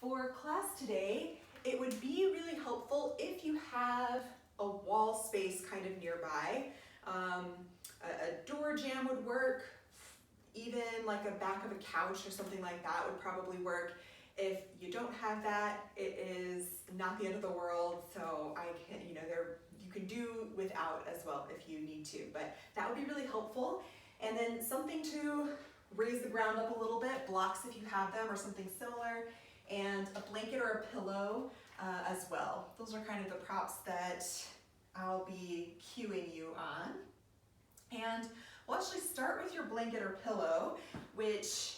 For class today, it would be really helpful if you have a wall space kind of nearby. A door jamb would work, even like a back of a couch or something like that would probably work. If you don't have that, it is not the end of the world, so you can do without as well if you need to, but that would be really helpful. And then something to raise the ground up a little bit, blocks if you have them or something similar, and a blanket or a pillow as well. Those are kind of the props that I'll be cueing you on. And we'll actually start with your blanket or pillow, which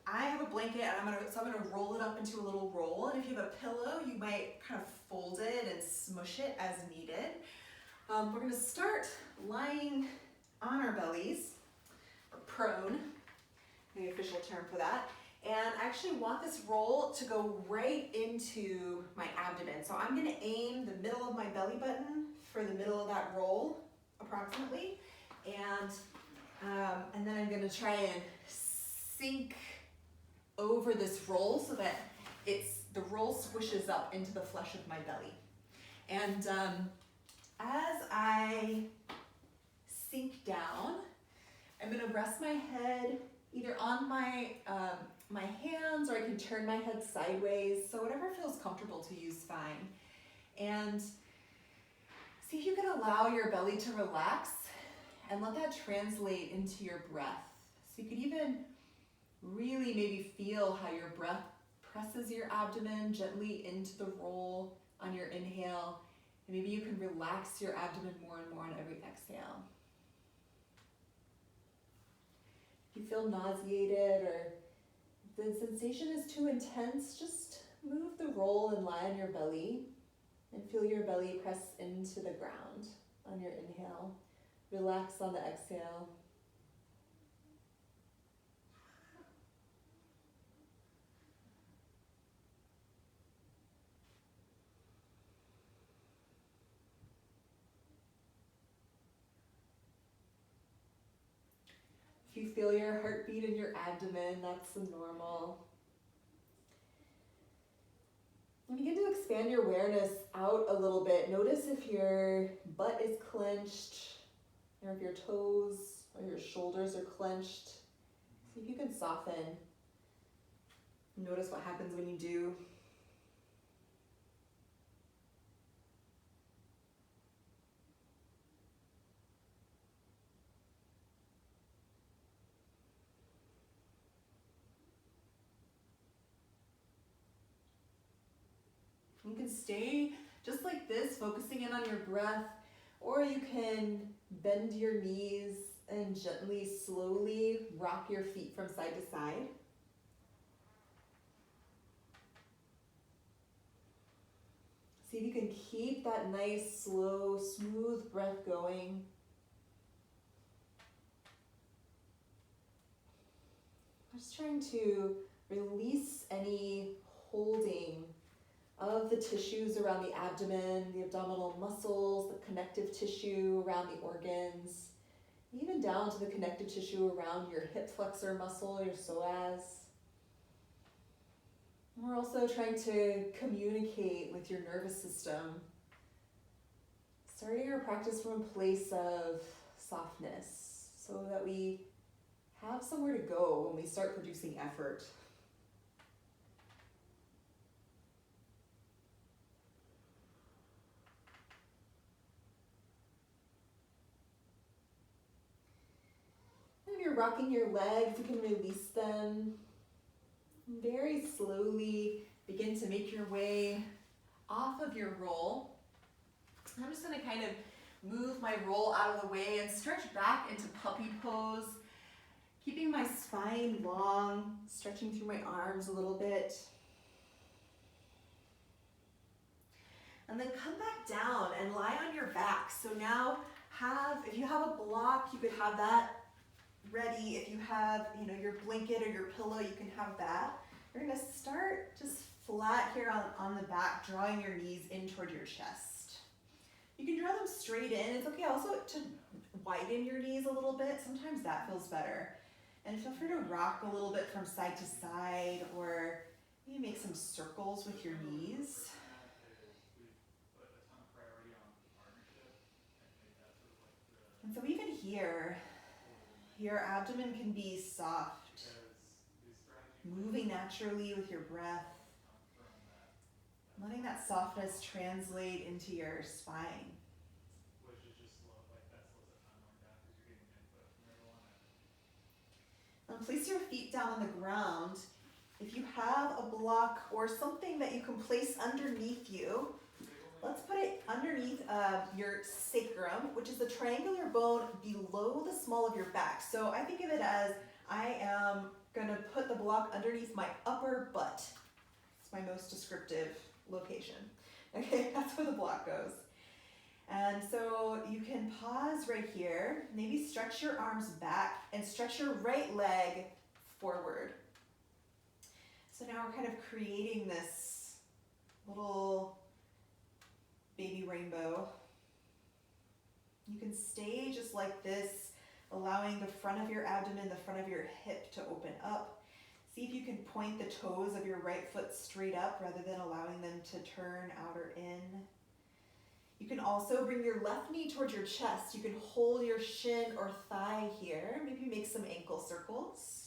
I have a blanket and I'm gonna roll it up into a little roll. And if you have a pillow, you might kind of fold it and smush it as needed. We're gonna start lying on our bellies, or prone, the official term for that. And I actually want this roll to go right into my abdomen. So I'm gonna aim the middle of my belly button for the middle of that roll, approximately. And then I'm gonna try and sink over this roll so that the roll squishes up into the flesh of my belly. And as I sink down, I'm gonna rest my head either on my hands, or I can turn my head sideways, so whatever feels comfortable to you is fine. And see if you can allow your belly to relax and let that translate into your breath. So you could even really maybe feel how your breath presses your abdomen gently into the roll on your inhale, and maybe you can relax your abdomen more and more on every exhale. If you feel nauseated or the sensation is too intense, just move the roll and lie on your belly and feel your belly press into the ground on your inhale. Relax on the exhale. If you feel your heartbeat in your abdomen, that's normal. And begin to expand your awareness out a little bit. Notice if your butt is clenched, or if your toes or your shoulders are clenched. See if you can soften. Notice what happens when you do. You can stay just like this, focusing in on your breath, or you can bend your knees and gently, slowly rock your feet from side to side. See if you can keep that nice, slow, smooth breath going. Just trying to release any holding of the tissues around the abdomen, the abdominal muscles, the connective tissue around the organs, even down to the connective tissue around your hip flexor muscle, your psoas. And we're also trying to communicate with your nervous system, starting our practice from a place of softness so that we have somewhere to go when we start producing effort. If you're rocking your legs, you can release them. Very slowly begin to make your way off of your roll. I'm just going to kind of move my roll out of the way and stretch back into puppy pose, keeping my spine long, stretching through my arms a little bit. And then come back down and lie on your back. So now if you have a block, you could have that ready. If you have, your blanket or your pillow, you can have that. You're gonna start just flat here on the back, drawing your knees in toward your chest. You can draw them straight in. It's okay also to widen your knees a little bit. Sometimes that feels better. And feel free to rock a little bit from side to side, or Maybe make some circles with your knees. And so even here, your abdomen can be soft, moving naturally with your breath, letting that softness translate into your spine. And place your feet down on the ground. If you have a block or something that you can place underneath you, let's put it underneath your sacrum, which is the triangular bone below the small of your back. So I think of it as I am going to put the block underneath my upper butt. It's my most descriptive location. Okay, that's where the block goes. And so you can pause right here, maybe stretch your arms back and stretch your right leg forward. So now we're kind of creating this little baby rainbow. You can stay just like this, allowing the front of your abdomen, the front of your hip to open up. See if you can point the toes of your right foot straight up rather than allowing them to turn out or in. You can also bring your left knee towards your chest. You can hold your shin or thigh here. Maybe make some ankle circles.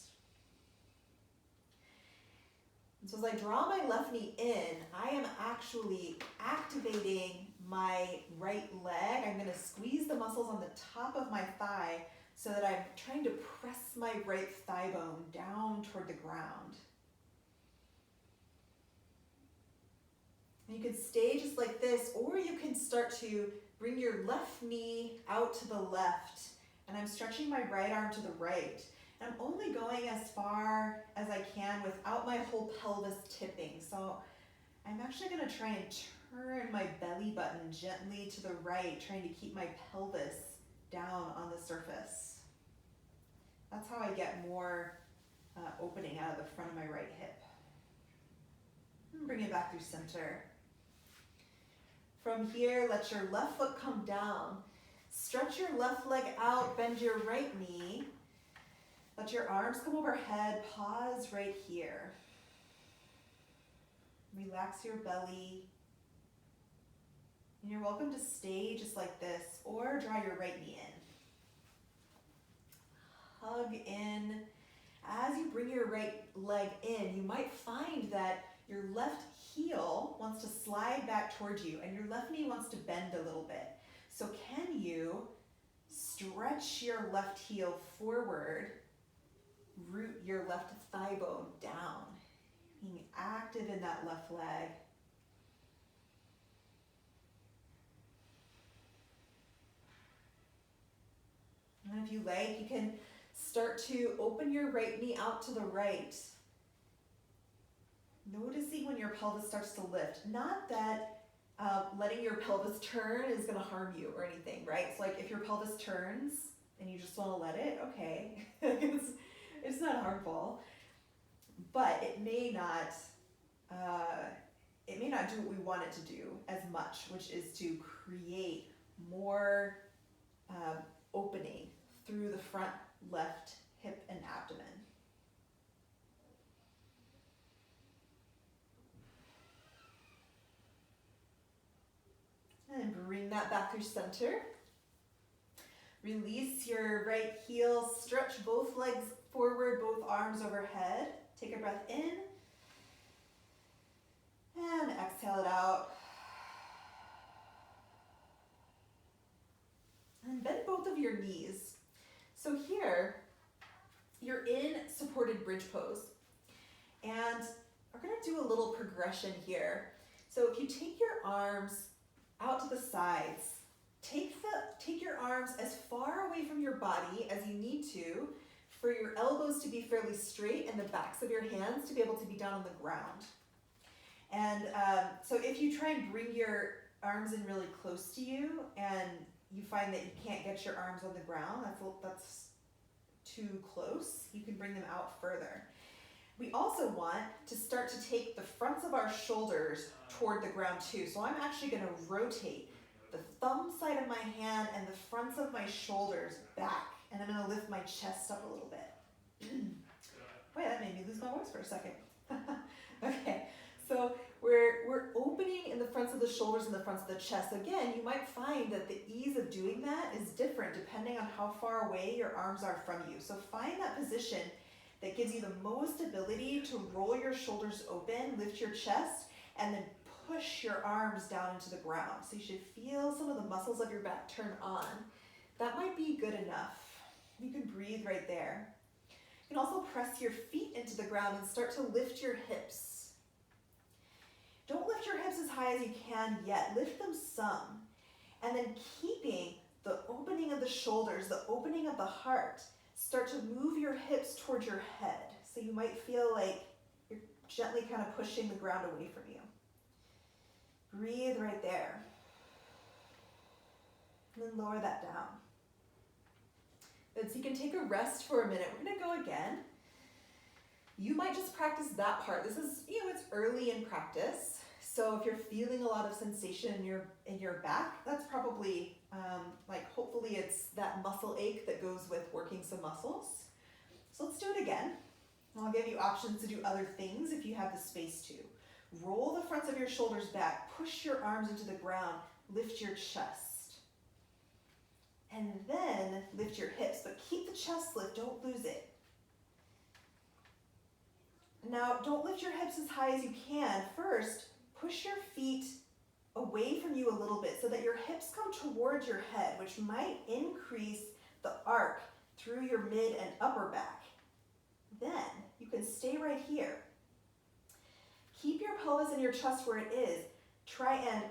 And so as I draw my left knee in, I am actually activating my right leg. I'm going to squeeze the muscles on the top of my thigh so that I'm trying to press my right thigh bone down toward the ground. And you can stay just like this, or you can start to bring your left knee out to the left, and I'm stretching my right arm to the right. And I'm only going as far as I can without my whole pelvis tipping. So I'm actually going to try and turn my belly button gently to the right, trying to keep my pelvis down on the surface. That's how I get more opening out of the front of my right hip. And bring it back through center. From here, let your left foot come down. Stretch your left leg out, bend your right knee. Let your arms come overhead, pause right here. Relax your belly. And you're welcome to stay just like this, or draw your right knee in. Hug in. As you bring your right leg in, you might find that your left heel wants to slide back towards you and your left knee wants to bend a little bit. So can you stretch your left heel forward, root your left thigh bone down, being active in that left leg. And if you like, you can start to open your right knee out to the right. Noticing when your pelvis starts to lift. Not that letting your pelvis turn is going to harm you or anything, right? So like if your pelvis turns and you just want to let it, okay. It's not harmful. But it may not do what we want it to do as much, which is to create more opening through the front left hip and abdomen. And bring that back through center. Release your right heel, stretch both legs forward, both arms overhead. Take a breath in. And exhale it out. And bend both of your knees. So here, you're in supported bridge pose. And we're going to do a little progression here. So if you take your arms out to the sides, take your arms as far away from your body as you need to for your elbows to be fairly straight and the backs of your hands to be able to be down on the ground. And so if you try and bring your arms in really close to you and you find that you can't get your arms on the ground, that's too close, you can bring them out further. We also want to start to take the fronts of our shoulders toward the ground too. So I'm actually going to rotate the thumb side of my hand and the fronts of my shoulders back. And I'm going to lift my chest up a little bit. Boy, that made me lose my voice for a second. Okay, so we're opening in the fronts of the shoulders and the fronts of the chest. Again, you might find that the ease of doing that is different depending on how far away your arms are from you. So find that position that gives you the most ability to roll your shoulders open, lift your chest, and then push your arms down into the ground. So you should feel some of the muscles of your back turn on. That might be good enough. You can breathe right there. You can also press your feet into the ground and start to lift your hips. Don't lift your hips as high as you can yet. Lift them some. And then keeping the opening of the shoulders, the opening of the heart, start to move your hips towards your head. So you might feel like you're gently kind of pushing the ground away from you. Breathe right there. And then lower that down. Good, so you can take a rest for a minute. We're gonna go again. You might just practice that part. This is, it's early in practice. So if you're feeling a lot of sensation in your back, that's probably, hopefully it's that muscle ache that goes with working some muscles. So let's do it again. I'll give you options to do other things if you have the space to. Roll the fronts of your shoulders back, push your arms into the ground, lift your chest. And then lift your hips, but keep the chest lift, don't lose it. Now, don't lift your hips as high as you can. First, push your feet away from you a little bit so that your hips come towards your head, which might increase the arc through your mid and upper back. Then, you can stay right here. Keep your pelvis and your chest where it is. Try and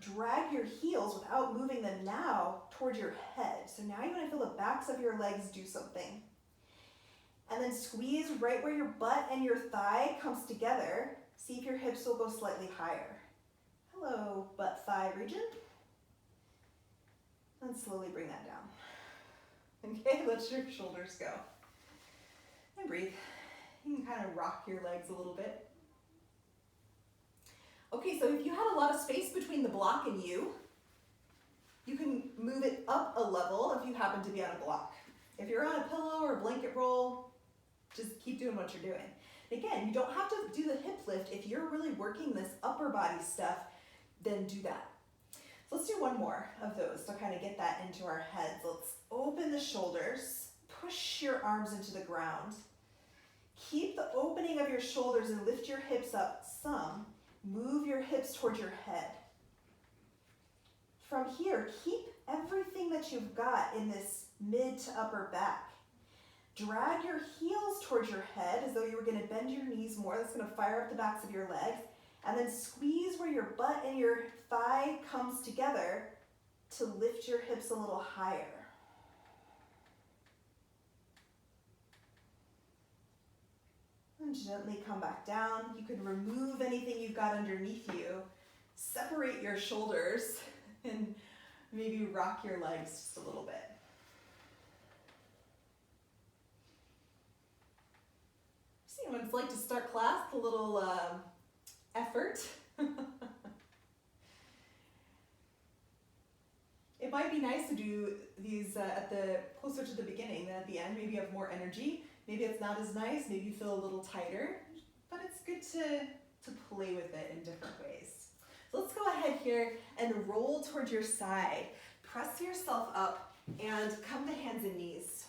drag your heels without moving them now towards your head. So now you want to feel the backs of your legs do something. And then squeeze right where your butt and your thigh comes together. See if your hips will go slightly higher. Hello, butt-thigh region. And slowly bring that down. Okay, let your shoulders go. And breathe. You can kind of rock your legs a little bit. Okay, so if you had a lot of space between the block and you can move it up a level if you happen to be on a block. If you're on a pillow or a blanket roll, just keep doing what you're doing. Again, you don't have to do the hip lift. If you're really working this upper body stuff, then do that. So let's do one more of those to kind of get that into our heads. Let's open the shoulders, push your arms into the ground. Keep the opening of your shoulders and lift your hips up some. Move your hips towards your head. From here, keep everything that you've got in this mid to upper back. Drag your heels towards your head as though you were going to bend your knees more. That's going to fire up the backs of your legs. And then squeeze where your butt and your thigh comes together to lift your hips a little higher. And gently come back down. You can remove anything you've got underneath you. Separate your shoulders and maybe rock your legs just a little bit. See what it's like to start class, a little effort. It might be nice to do these closer to the beginning than at the end. Maybe you have more energy. Maybe it's not as nice. Maybe you feel a little tighter. But it's good to play with it in different ways. So let's go ahead here and roll towards your side. Press yourself up and come to hands and knees.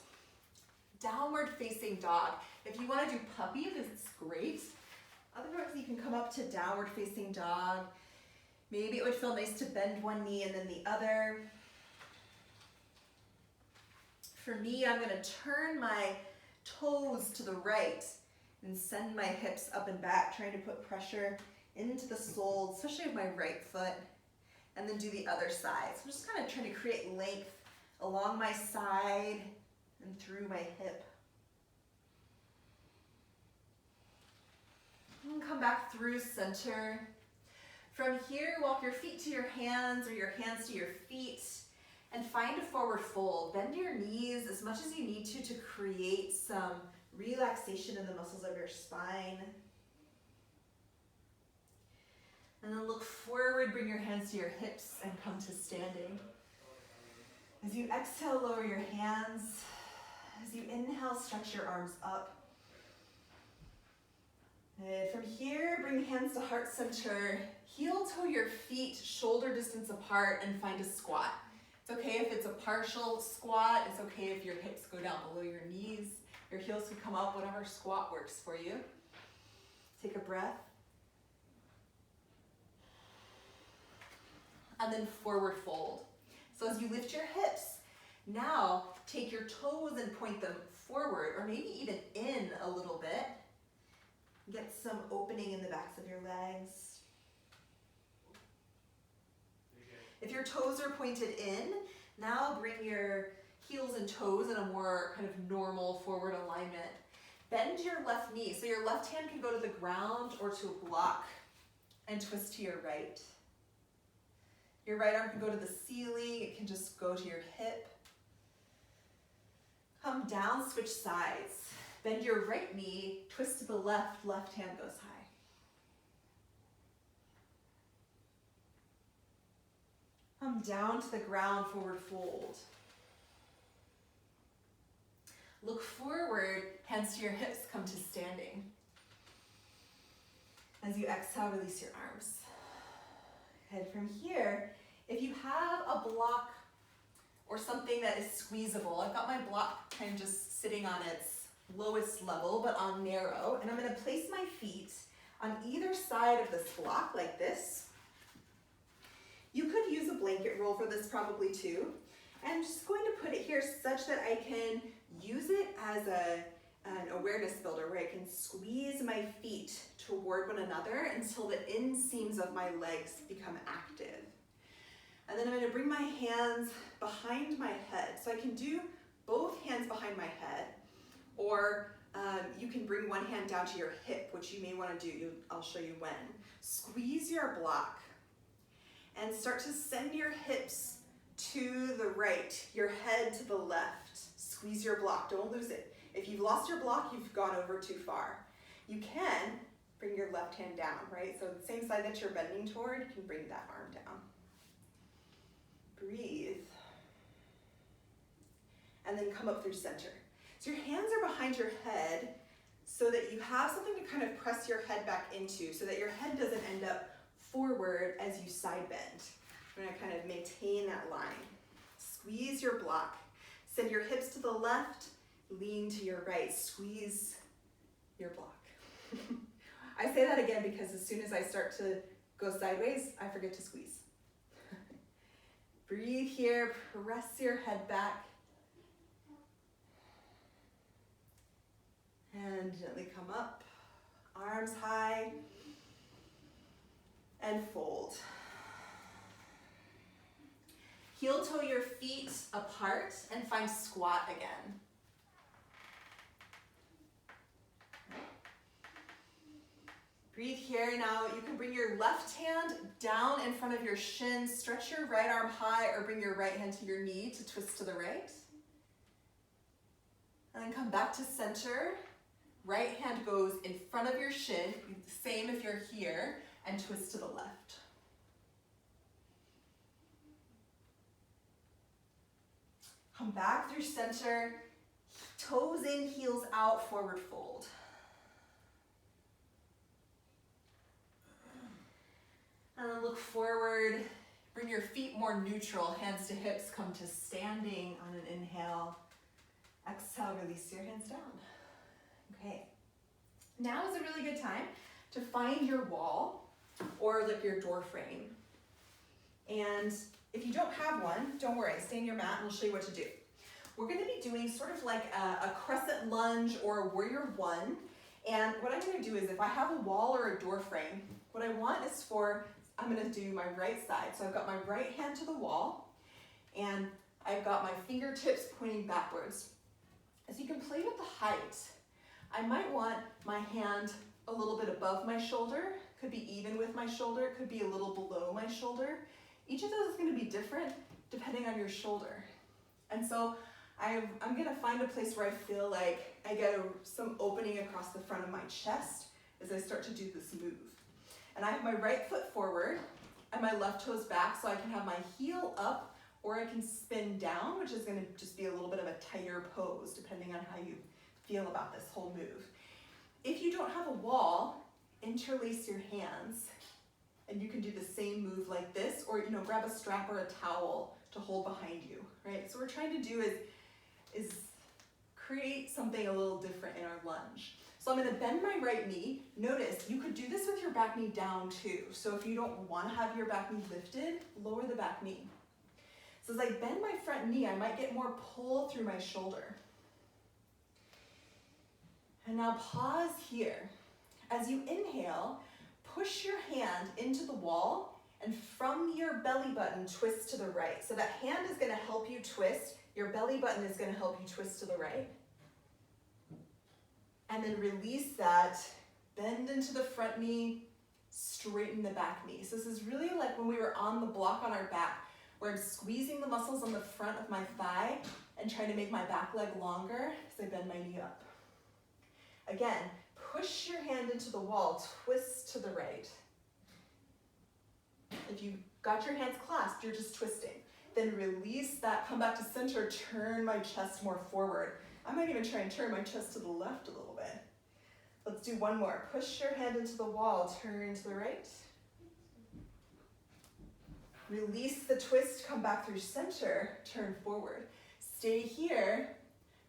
Downward facing dog. If you want to do puppy, this is great. Otherwise, you can come up to downward facing dog. Maybe it would feel nice to bend one knee and then the other. For me, I'm going to turn my toes to the right and send my hips up and back, trying to put pressure into the soles, especially of my right foot, and then do the other side. So I'm just kind of trying to create length along my side and through my hip. And come back through center. From here, walk your feet to your hands or your hands to your feet and find a forward fold. Bend your knees as much as you need to create some relaxation in the muscles of your spine. And then look forward, bring your hands to your hips and come to standing. As you exhale, lower your hands. As you inhale, stretch your arms up. And from here, bring hands to heart center. Heel toe your feet shoulder distance apart and find a squat. It's okay if it's a partial squat. It's okay if your hips go down below your knees. Your heels can come up, whatever squat works for you. Take a breath. And then forward fold. So as you lift your hips, now take your toes and point them forward, or maybe even in a little bit. Get some opening in the backs of your legs. If your toes are pointed in, now bring your heels and toes in a more kind of normal forward alignment. Bend your left knee, so your left hand can go to the ground or to a block, and twist to your right. Your right arm can go to the ceiling, it can just go to your hip. Come down, switch sides. Bend your right knee, twist to the left, left hand goes high. Come down to the ground, forward fold. Look forward, hands to your hips, come to standing. As you exhale, release your arms. Head from here. If you have a block or something that is squeezable, I've got my block kind of just sitting on its lowest level, but on narrow, and I'm going to place my feet on either side of this block like this. You could use a blanket roll for this probably too. And I'm just going to put it here such that I can use it as an awareness builder where I can squeeze my feet toward one another until the inseams of my legs become active. And then I'm going to bring my hands behind my head. So I can do both hands behind my head, or you can bring one hand down to your hip, which you may want to do. I'll show you when. Squeeze your block and start to send your hips to the right, your head to the left. Squeeze your block, don't lose it. If you've lost your block, you've gone over too far. You can bring your left hand down, right? So the same side that you're bending toward, you can bring that arm down. Breathe. And then come up through center. So your hands are behind your head so that you have something to kind of press your head back into so that your head doesn't end up forward as you side bend. We're gonna kind of maintain that line. Squeeze your block. Send your hips to the left, lean to your right. Squeeze your block. I say that again because as soon as I start to go sideways, I forget to squeeze. Breathe here, press your head back. And gently come up, arms high, and fold. Heel toe your feet apart and find squat again. Breathe here. Now you can bring your left hand down in front of your shin, stretch your right arm high, or bring your right hand to your knee to twist to the right. And then come back to center. Right hand goes in front of your shin, same if you're here, and twist to the left. Come back through center, toes in, heels out, forward fold. And then look forward, bring your feet more neutral, hands to hips, come to standing on an inhale. Exhale, release your hands down. Okay, now is a really good time to find your wall or like your door frame. And if you don't have one, don't worry, stay in your mat and we'll show you what to do. We're gonna be doing sort of like a crescent lunge or a warrior one. And what I'm gonna do is if I have a wall or a door frame, what I want is I'm gonna do my right side. So I've got my right hand to the wall and I've got my fingertips pointing backwards. As you can play with the height, I might want my hand a little bit above my shoulder, could be even with my shoulder, could be a little below my shoulder. Each of those is going to be different depending on your shoulder. And so I'm going to find a place where I feel like I get some opening across the front of my chest as I start to do this move. And I have my right foot forward and my left toes back so I can have my heel up or I can spin down, which is going to just be a little bit of a tighter pose depending on how you feel about this whole move. If you don't have a wall, interlace your hands, and you can do the same move like this, or grab a strap or a towel to hold behind you, right? So what we're trying to do is create something a little different in our lunge. So I'm gonna bend my right knee. Notice, you could do this with your back knee down too. So if you don't wanna have your back knee lifted, lower the back knee. So as I bend my front knee, I might get more pull through my shoulder. And now pause here. As you inhale, push your hand into the wall, and from your belly button, twist to the right. So that hand is gonna help you twist. Your belly button is gonna help you twist to the right. And then release that, bend into the front knee, straighten the back knee. So this is really like when we were on the block on our back, where I'm squeezing the muscles on the front of my thigh and trying to make my back leg longer as I bend my knee up. Again, push your hand into the wall, twist to the right. If you got your hands clasped, you're just twisting. Then release that, come back to center, turn my chest more forward. I might even try and turn my chest to the left a little bit. Let's do one more. Push your hand into the wall, turn to the right. Release the twist, come back through center, turn forward. Stay here,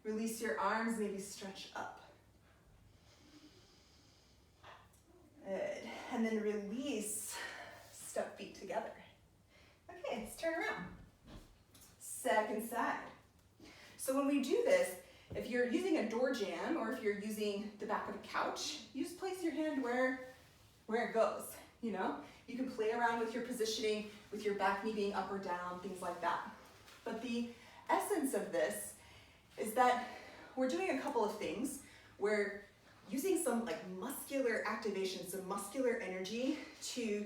release your arms, maybe stretch up. Good, and then release, step feet together. Okay, let's turn around. Second side. So when we do this, if you're using a door jamb or if you're using the back of a couch, you just place your hand where it goes, You can play around with your positioning, with your back knee being up or down, things like that. But the essence of this is that we're doing a couple of things. We're using some muscular activation, some muscular energy to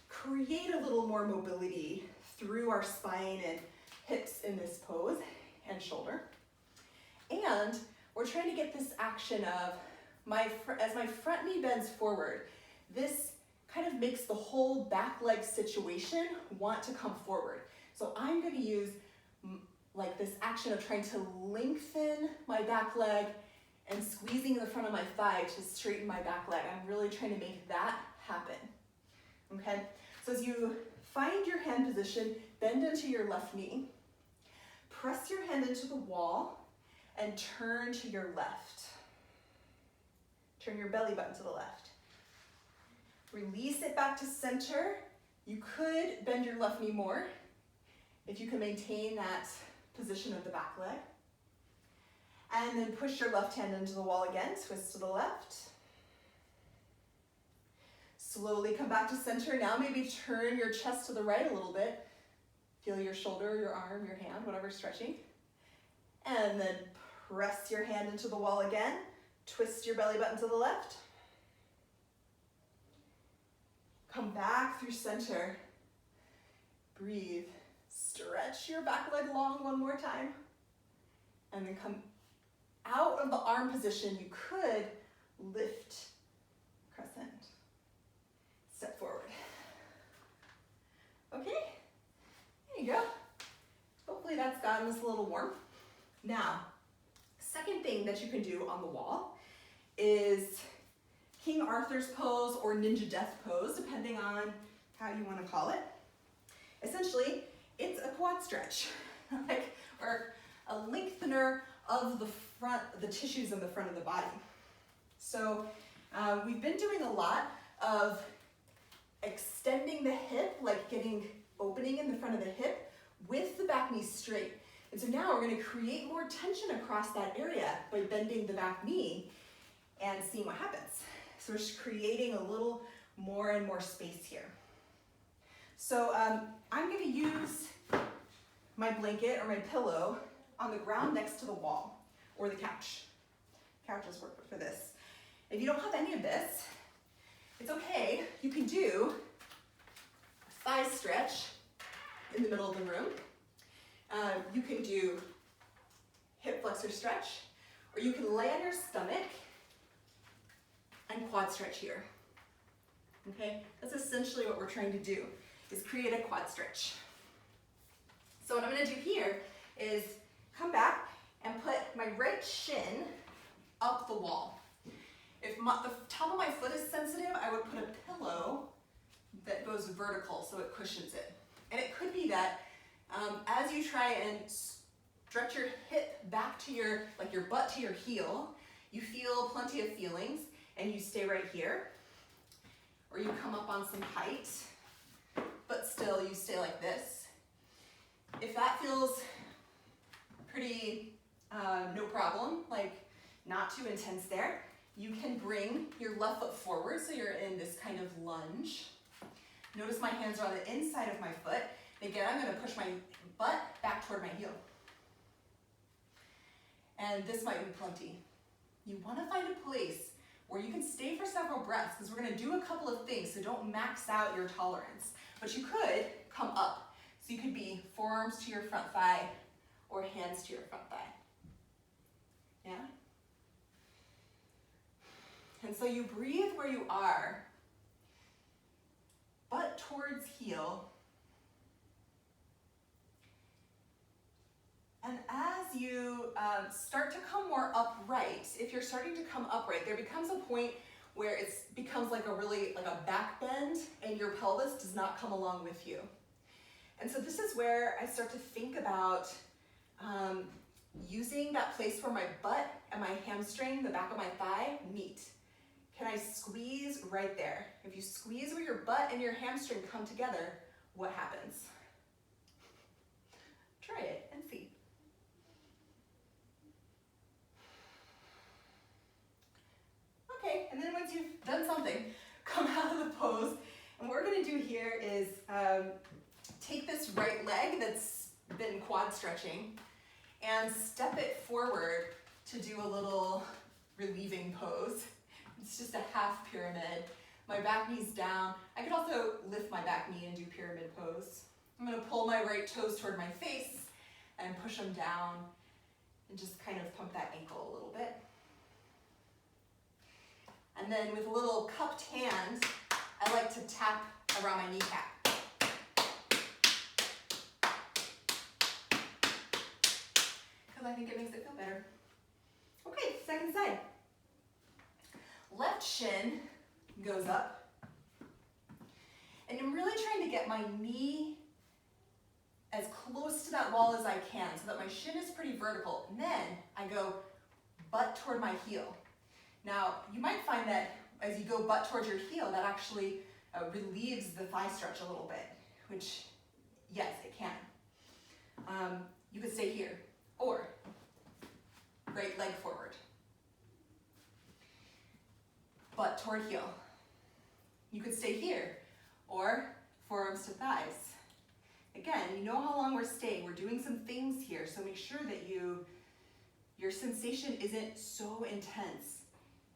create a little more mobility through our spine and hips in this pose and shoulder. And we're trying to get this action of as my front knee bends forward, this kind of makes the whole back leg situation want to come forward. So I'm going to use this action of trying to lengthen my back leg and squeezing the front of my thigh to straighten my back leg. I'm really trying to make that happen. Okay? So as you find your hand position, bend into your left knee, press your hand into the wall, and turn to your left. Turn your belly button to the left. Release it back to center. You could bend your left knee more if you can maintain that position of the back leg. And then push your left hand into the wall again, twist to the left. Slowly come back to center. Now maybe turn your chest to the right a little bit. Feel your shoulder, your arm, your hand, whatever's stretching. And then press your hand into the wall again. Twist your belly button to the left. Come back through center. Breathe. Stretch your back leg long one more time. And then come out of the arm position. You could lift crescent. Step forward. Okay, there you go. Hopefully that's gotten us a little warm. Now, second thing that you can do on the wall is King Arthur's pose or ninja death pose, depending on how you want to call it. Essentially, it's a quad stretch, or a lengthener of the tissues in the front of the body. So we've been doing a lot of extending the hip, getting opening in the front of the hip with the back knee straight. And so now we're going to create more tension across that area by bending the back knee and seeing what happens. So we're just creating a little more and more space here. So I'm going to use my blanket or my pillow on the ground next to the wall or the couch. Couches work for this. If you don't have any of this, it's okay. You can do a thigh stretch in the middle of the room. You can do hip flexor stretch, or you can lay on your stomach and quad stretch here. Okay, that's essentially what we're trying to do, is create a quad stretch. So what I'm going to do here is come back and put my right shin up the wall. If the top of my foot is sensitive, I would put a pillow that goes vertical so it cushions it. And it could be that as you try and stretch your hip back to your butt to your heel, you feel plenty of feelings and you stay right here. Or you come up on some height, but still you stay like this. If that feels pretty no problem, like not too intense there, you can bring your left foot forward so you're in this kind of lunge. Notice my hands are on the inside of my foot. Again, I'm going to push my butt back toward my heel. And this might be plenty. You want to find a place where you can stay for several breaths, because we're going to do a couple of things, so don't max out your tolerance. But you could come up. So you could be forearms to your front thigh or hands to your front thigh. Yeah? And so you breathe where you are, butt towards heel. And as you start to come more upright, if you're starting to come upright, there becomes a point where it becomes like a back bend and your pelvis does not come along with you. And so this is where I start to think about using that place where my butt and my hamstring, the back of my thigh, meet. Can I squeeze right there? If you squeeze where your butt and your hamstring come together, what happens? Try it and see. Okay, and then once you've done something, come out of the pose. And what we're gonna do here is take this right leg that's been quad stretching and step it forward to do a little relieving pose. It's just a half pyramid. My back knee's down. I could also lift my back knee and do pyramid pose. I'm gonna pull my right toes toward my face and push them down and just kind of pump that ankle a little bit. And then with a little cupped hand, I like to tap around my kneecap. Because I think it makes it feel better. Okay, second side. Left shin goes up. And I'm really trying to get my knee as close to that wall as I can so that my shin is pretty vertical. And then I go butt toward my heel. Now, you might find that as you go butt towards your heel, that actually relieves the thigh stretch a little bit, which, yes, it can. You could stay here, or right leg forward. Butt toward heel. You could stay here, or forearms to thighs. Again, you know how long we're staying. We're doing some things here, so make sure that your sensation isn't so intense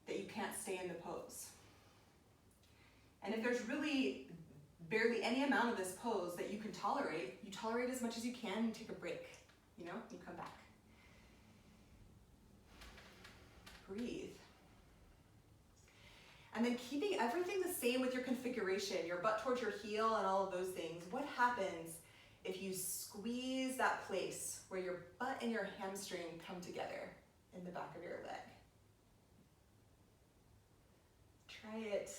that you can't stay in the pose. And if there's really barely any amount of this pose that you can tolerate, you tolerate as much as you can, you take a break, you come back. Breathe. And then keeping everything the same with your configuration, your butt towards your heel and all of those things. What happens if you squeeze that place where your butt and your hamstring come together in the back of your leg? Try it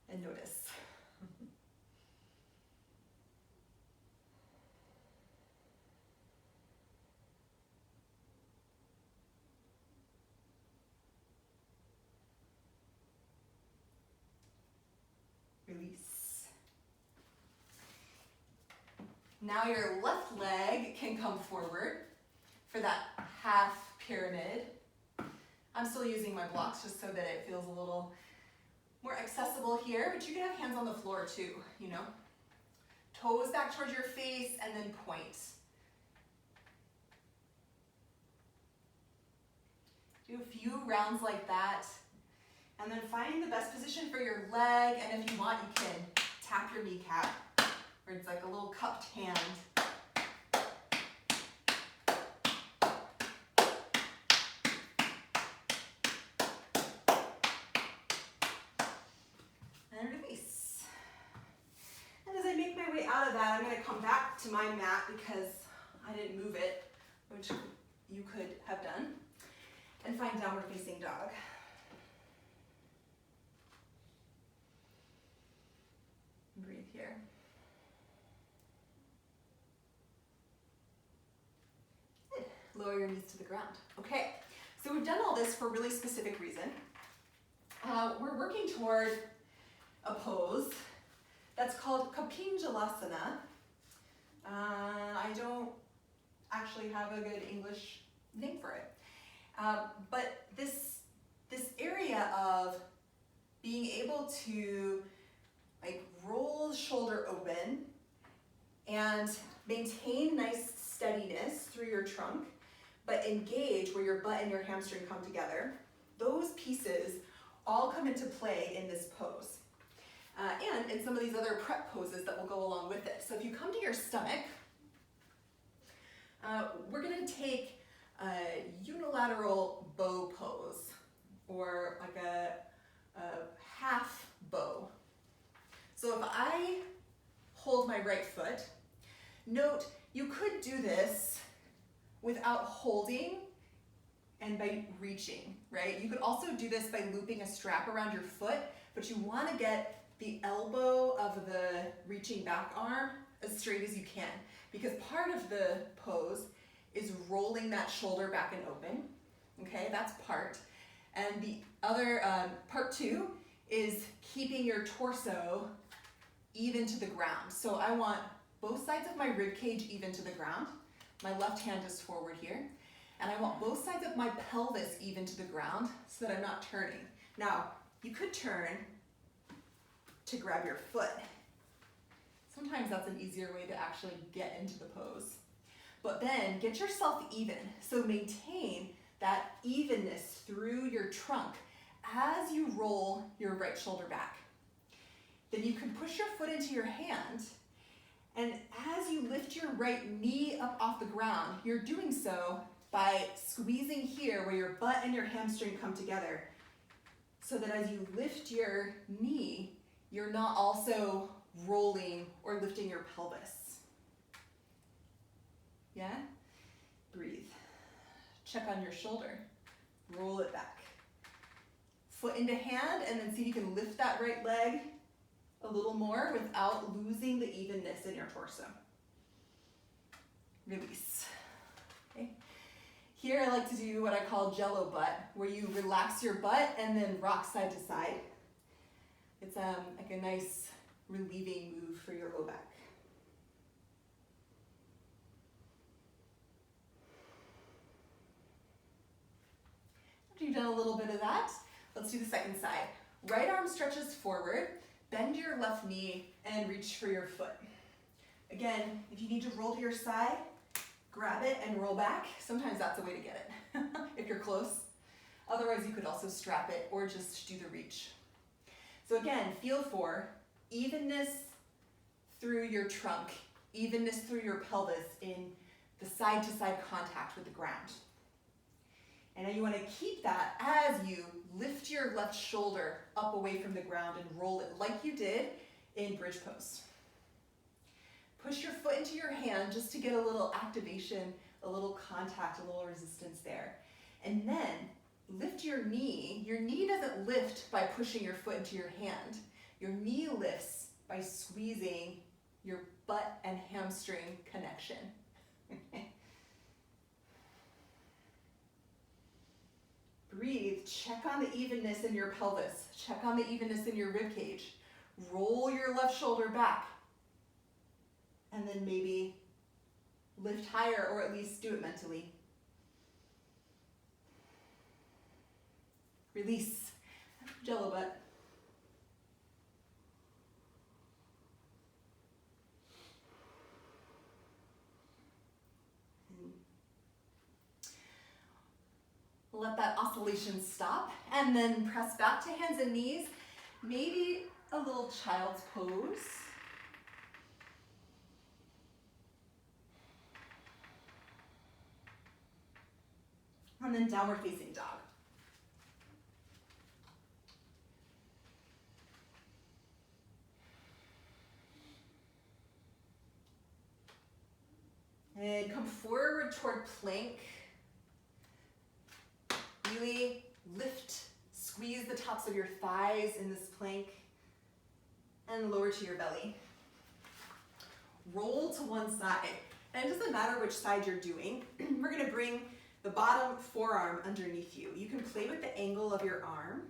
and notice. Release. Now your left leg can come forward for that half pyramid. I'm still using my blocks just so that it feels a little more accessible here, but you can have hands on the floor too, Toes back towards your face and then point. Do a few rounds like that, and then find the best position for your leg, and if you want, you can tap your kneecap, where it's like a little cupped hand. And release. And as I make my way out of that, I'm going to come back to my mat because I didn't move it, which you could have done, and find downward facing dog. Breathe here. Good. Lower your knees to the ground. Okay, so we've done all this for a really specific reason. We're working toward a pose that's called Kapinjalasana. I don't actually have a good English name for it. But this area of being able to like roll the shoulder open and maintain nice steadiness through your trunk, but engage where your butt and your hamstring come together, those pieces all come into play in this pose. And in some of these other prep poses that will go along with it. So if you come to your stomach, we're going to take a unilateral bow pose, or like a half bow. So if I hold my right foot, note you could do this without holding and by reaching, right? You could also do this by looping a strap around your foot, but you want to get the elbow of the reaching back arm as straight as you can, because part of the pose is rolling that shoulder back and open, okay? That's part. And the other, part two, is keeping your torso even to the ground. So I want both sides of my rib cage even to the ground. My left hand is forward here. And I want both sides of my pelvis even to the ground so that I'm not turning. Now, you could turn to grab your foot. Sometimes that's an easier way to actually get into the pose. But then get yourself even. So maintain that evenness through your trunk as you roll your right shoulder back. Then you can push your foot into your hand, and as you lift your right knee up off the ground, you're doing so by squeezing here where your butt and your hamstring come together, so that as you lift your knee, you're not also rolling or lifting your pelvis. Yeah? Breathe. Check on your shoulder. Roll it back. Foot into hand, and then see if you can lift that right leg a little more without losing the evenness in your torso. Release. Okay. Here I like to do what I call jello butt, where you relax your butt and then rock side to side. It's like a nice relieving move for your low back. After you've done a little bit of that, let's do the second side. Right arm stretches forward, bend your left knee, and reach for your foot. Again, if you need to roll to your side, grab it and roll back. Sometimes that's a way to get it, if you're close. Otherwise, you could also strap it or just do the reach. So again, feel for evenness through your trunk, evenness through your pelvis in the side-to-side contact with the ground. And now you want to keep that as you lift your left shoulder up away from the ground and roll it like you did in bridge pose. Push your foot into your hand just to get a little activation, a little contact, a little resistance there. And then lift your knee. Your knee doesn't lift by pushing your foot into your hand. Your knee lifts by squeezing your butt and hamstring connection. Breathe, check on the evenness in your pelvis, check on the evenness in your rib cage. Roll your left shoulder back, and then maybe lift higher, or at least do it mentally. Release, jello butt. Let that oscillation stop, and then press back to hands and knees, maybe a little child's pose. And then downward facing dog. And come forward toward plank. Really lift, squeeze the tops of your thighs in this plank. and lower to your belly. Roll to one side. And it doesn't matter which side you're doing. We're gonna bring the bottom forearm underneath you. You can play with the angle of your arm.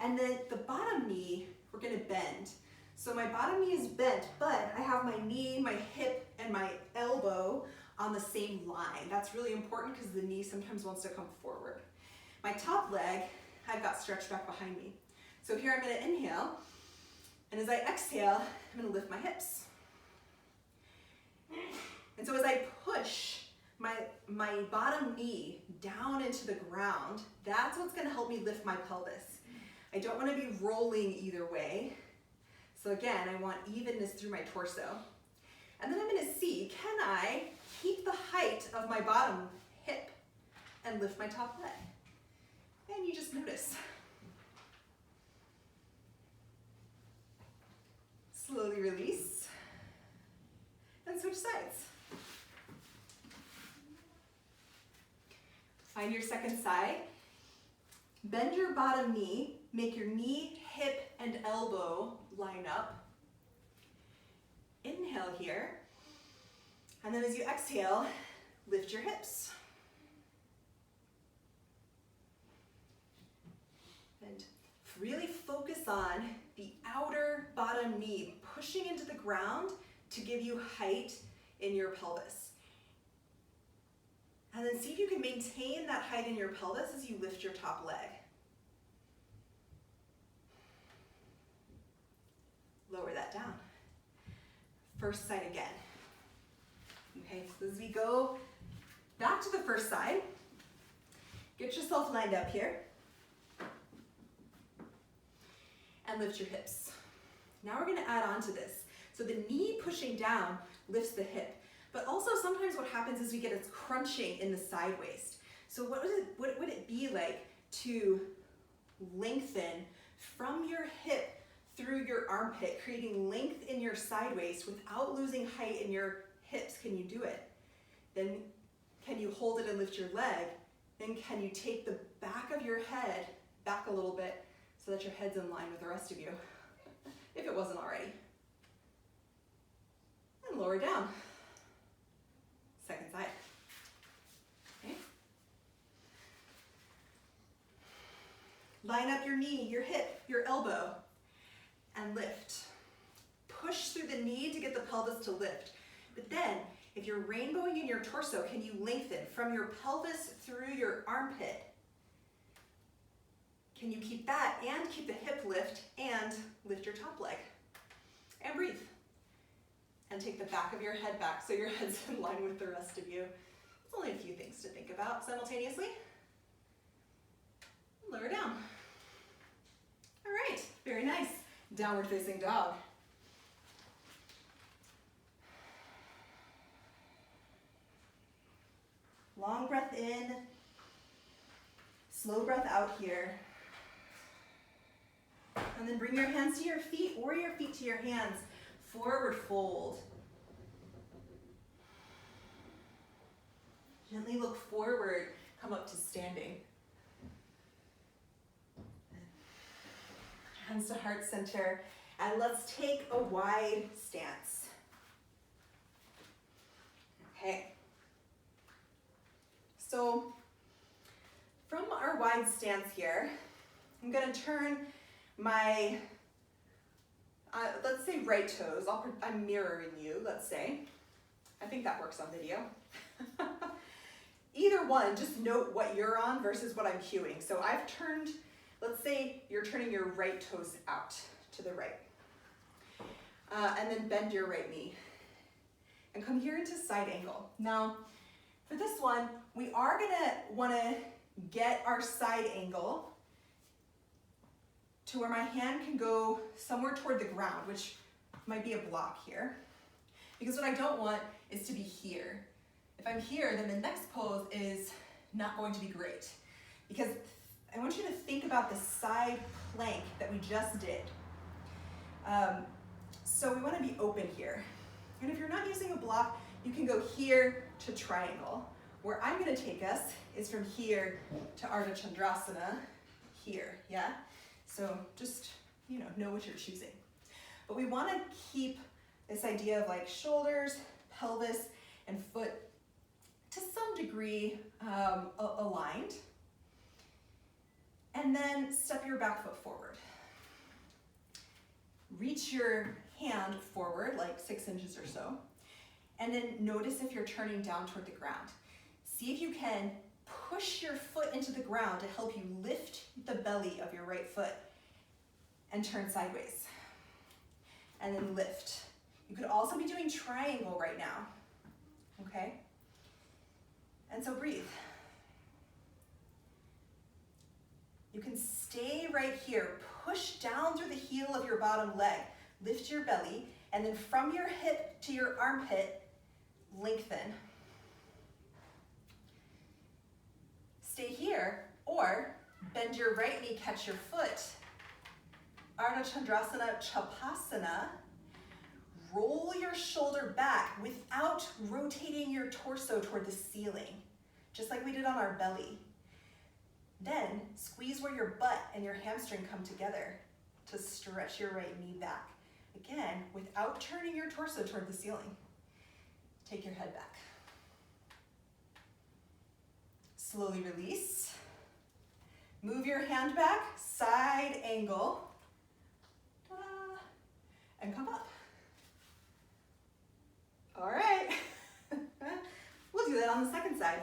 And then the bottom knee, we're gonna bend. So my bottom knee is bent, but I have my knee, my hip, and my elbow on the same line. That's really important because the knee sometimes wants to come forward. My top leg, I've got stretched back behind me. So here I'm gonna inhale, and as I exhale, I'm gonna lift my hips. And so as I push my bottom knee down into the ground, that's what's gonna help me lift my pelvis. I don't wanna be rolling either way. So again, I want evenness through my torso. And then I'm gonna see, can I keep the height of my bottom hip and lift my top leg? And you just notice. Slowly release and switch sides. Find your second side. Bend your bottom knee, make your knee, hip, and elbow line up. Inhale here. And then as you exhale, lift your hips. And really focus on the outer bottom knee, pushing into the ground to give you height in your pelvis. And then see if you can maintain that height in your pelvis as you lift your top leg. Lower that down. First side again. Okay, so as we go back to the first side, get yourself lined up here. And lift your hips. Now we're gonna add on to this. So the knee pushing down lifts the hip, but also sometimes what happens is we get a crunching in the side waist. So what would it be like to lengthen from your hip through your armpit, creating length in your side waist without losing height in your hips? Can you do it? Then can you hold it and lift your leg? Then can you take the back of your head back a little bit so that your head's in line with the rest of you, if it wasn't already. And lower down. Second side. Okay. Line up your knee, your hip, your elbow, and lift. Push through the knee to get the pelvis to lift. But then, if you're rainbowing in your torso, can you lengthen from your pelvis through your armpit? Can you keep that and keep the hip lift and lift your top leg? And breathe. And take the back of your head back so your head's in line with the rest of you. It's only a few things to think about simultaneously. Lower down. All right, very nice. Downward facing dog. Long breath in, slow breath out here. And then bring your hands to your feet or your feet to your hands. Forward fold. Gently look forward, come up to standing. Hands to heart center. And let's take a wide stance. Okay. So from our wide stance here, I'm going to turn my, let's say right toes. I'm mirroring you, let's say. I think that works on video. Either one, just note what you're on versus what I'm cueing. So I've turned, let's say you're turning your right toes out to the right. And then bend your right knee. And come here into side angle. Now, for this one, we are gonna wanna get our side angle to where my hand can go somewhere toward the ground, which might be a block here. Because what I don't want is to be here. If I'm here, then the next pose is not going to be great. Because I want you to think about the side plank that we just did. So we want to be open here. And if you're not using a block, you can go here to triangle. Where I'm going to take us is from here to Ardha Chandrasana, here, yeah? So just, know what you're choosing. but we want to keep this idea of like shoulders, pelvis, and foot to some degree aligned. And then step your back foot forward. Reach your hand forward like 6 inches or so. And then notice if you're turning down toward the ground. See if you can push your foot into the ground to help you lift the belly of your right foot and turn sideways. And then lift. You could also be doing triangle right now, okay? And so breathe. You can stay right here. Push down through the heel of your bottom leg. Lift your belly, and then from your hip to your armpit, lengthen. Stay here, or bend your right knee, catch your foot. Ardha Chandrasana, Chapasana. Roll your shoulder back without rotating your torso toward the ceiling, just like we did on our belly. Then squeeze where your butt and your hamstring come together to stretch your right knee back. Again, without turning your torso toward the ceiling. Take your head back. Slowly release. Move your hand back, side angle. Ta-da. And come up. All right. We'll do that on the second side.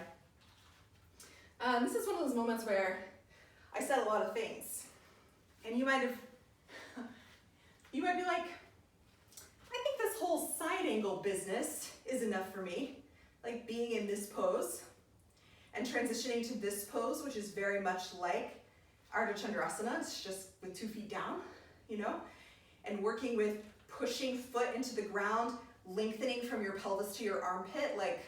This is one of those moments where I said a lot of things. And you might be like, I think this whole side angle business is enough for me. Like being in this pose and transitioning to this pose, which is very much like Ardha Chandrasana. It's just with 2 feet down, you know, and working with pushing foot into the ground, lengthening from your pelvis to your armpit, like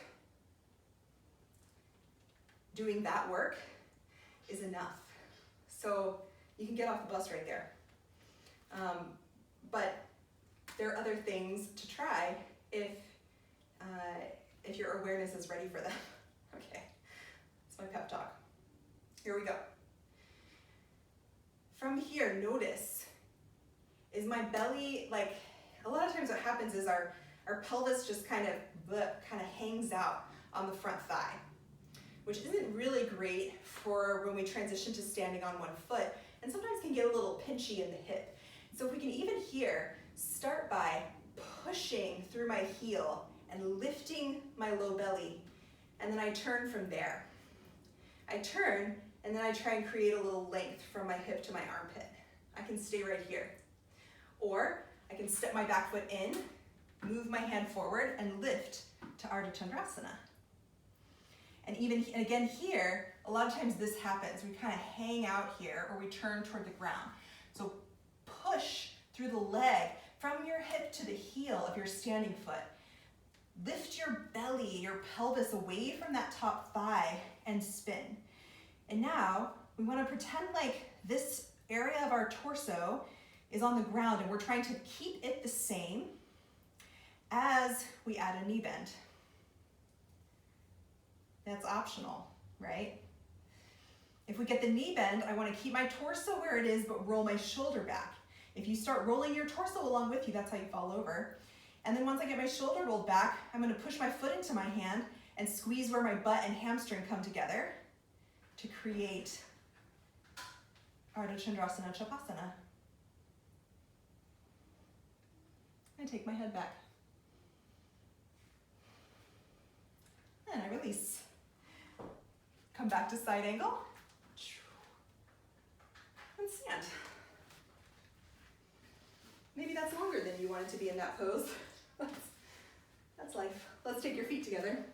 doing that work is enough. So you can get off the bus right there. But there are other things to try if your awareness is ready for them. Okay, that's my pep talk. Here we go. From here, notice, is my belly, like, a lot of times what happens is our pelvis just kind of hangs out on the front thigh, which isn't really great for when we transition to standing on one foot, and sometimes can get a little pinchy in the hip. So if we can even here, start by pushing through my heel and lifting my low belly, and then I turn from there. I turn, and then I try and create a little length from my hip to my armpit. I can stay right here. Or I can step my back foot in, move my hand forward, and lift to Ardha Chandrasana. And again here, a lot of times this happens. We kind of hang out here, or we turn toward the ground. So push through the leg from your hip to the heel of your standing foot. Lift your belly, your pelvis away from that top thigh and spin. And now we want to pretend like this area of our torso is on the ground, and we're trying to keep it the same as we add a knee bend. That's optional, right? If we get the knee bend, I want to keep my torso where it is, but roll my shoulder back. If you start rolling your torso along with you, that's how you fall over. And then once I get my shoulder rolled back, I'm going to push my foot into my hand and squeeze where my butt and hamstring come together to create Ardha Chandrasana, Chapasana. And take my head back. And I release. Come back to side angle. And stand. Maybe that's longer than you wanted to be in that pose. That's life. Let's take your feet together.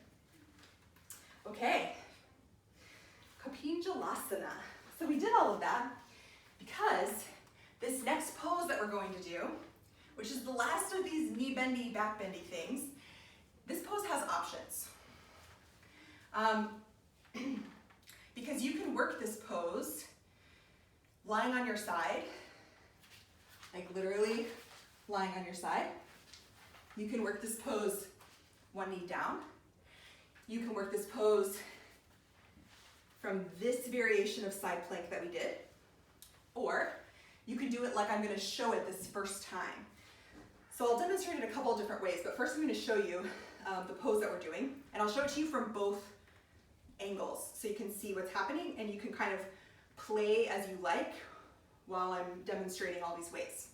Okay. Kapinjalasana. So we did all of that because this next pose that we're going to do, which is the last of these knee bendy, back bendy things, this pose has options. Because you can work this pose lying on your side, like literally lying on your side. You can work this pose one knee down. You can work this pose from this variation of side plank that we did. Or you can do it like I'm going to show it this first time. So I'll demonstrate it a couple of different ways, but first I'm going to show you the pose that we're doing, and I'll show it to you from both angles so you can see what's happening and you can kind of play as you like while I'm demonstrating all these ways.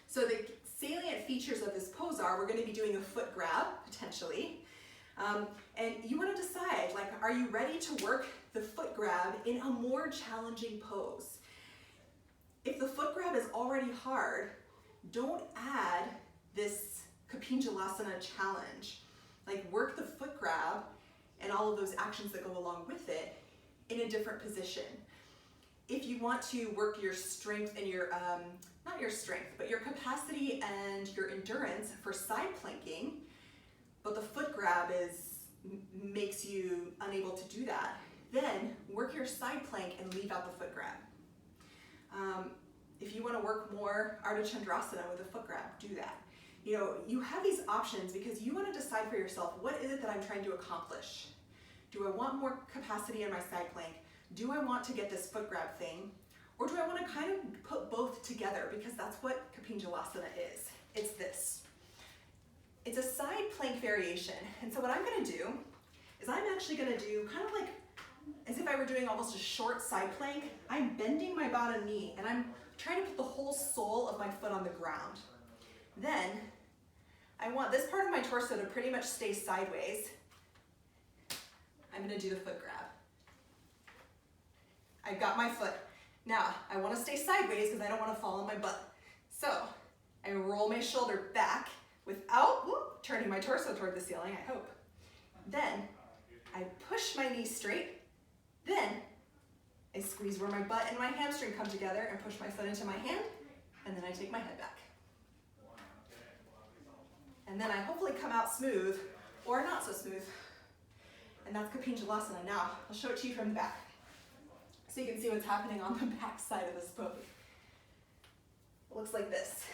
So the salient features of this pose are, we're going to be doing a foot grab, potentially, and you want to decide, like, are you ready to work the foot grab in a more challenging pose? If the foot grab is already hard, don't add this Kapinjalasana challenge. Like, work the foot grab and all of those actions that go along with it in a different position. If you want to work your strength and your, not your strength, but your capacity and your endurance for side planking, but the foot grab makes you unable to do that, then work your side plank and leave out the foot grab. If you want to work more Ardha with a foot grab, do that. You know, you have these options because you want to decide for yourself, what is it that I'm trying to accomplish? Do I want more capacity in my side plank? Do I want to get this foot grab thing? Or do I want to kind of put both together? Because that's what Kapinjalasana is. It's this. It's a side plank variation. And so what I'm going to do is I'm actually going to do kind of like as if I were doing almost a short side plank. I'm bending my bottom knee and I'm trying to put the whole sole of my foot on the ground. Then I want this part of my torso to pretty much stay sideways. I'm going to do the foot grab. I've got my foot. Now, I want to stay sideways because I don't want to fall on my butt. So, I roll my shoulder back without turning my torso toward the ceiling, I hope. Then, I push my knee straight. Then, I squeeze where my butt and my hamstring come together and push my foot into my hand. And then I take my head back. And then I hopefully come out smooth or not so smooth. And that's Kapinjalasana. Now, I'll show it to you from the back so you can see what's happening on the back side of this pose. It looks like this.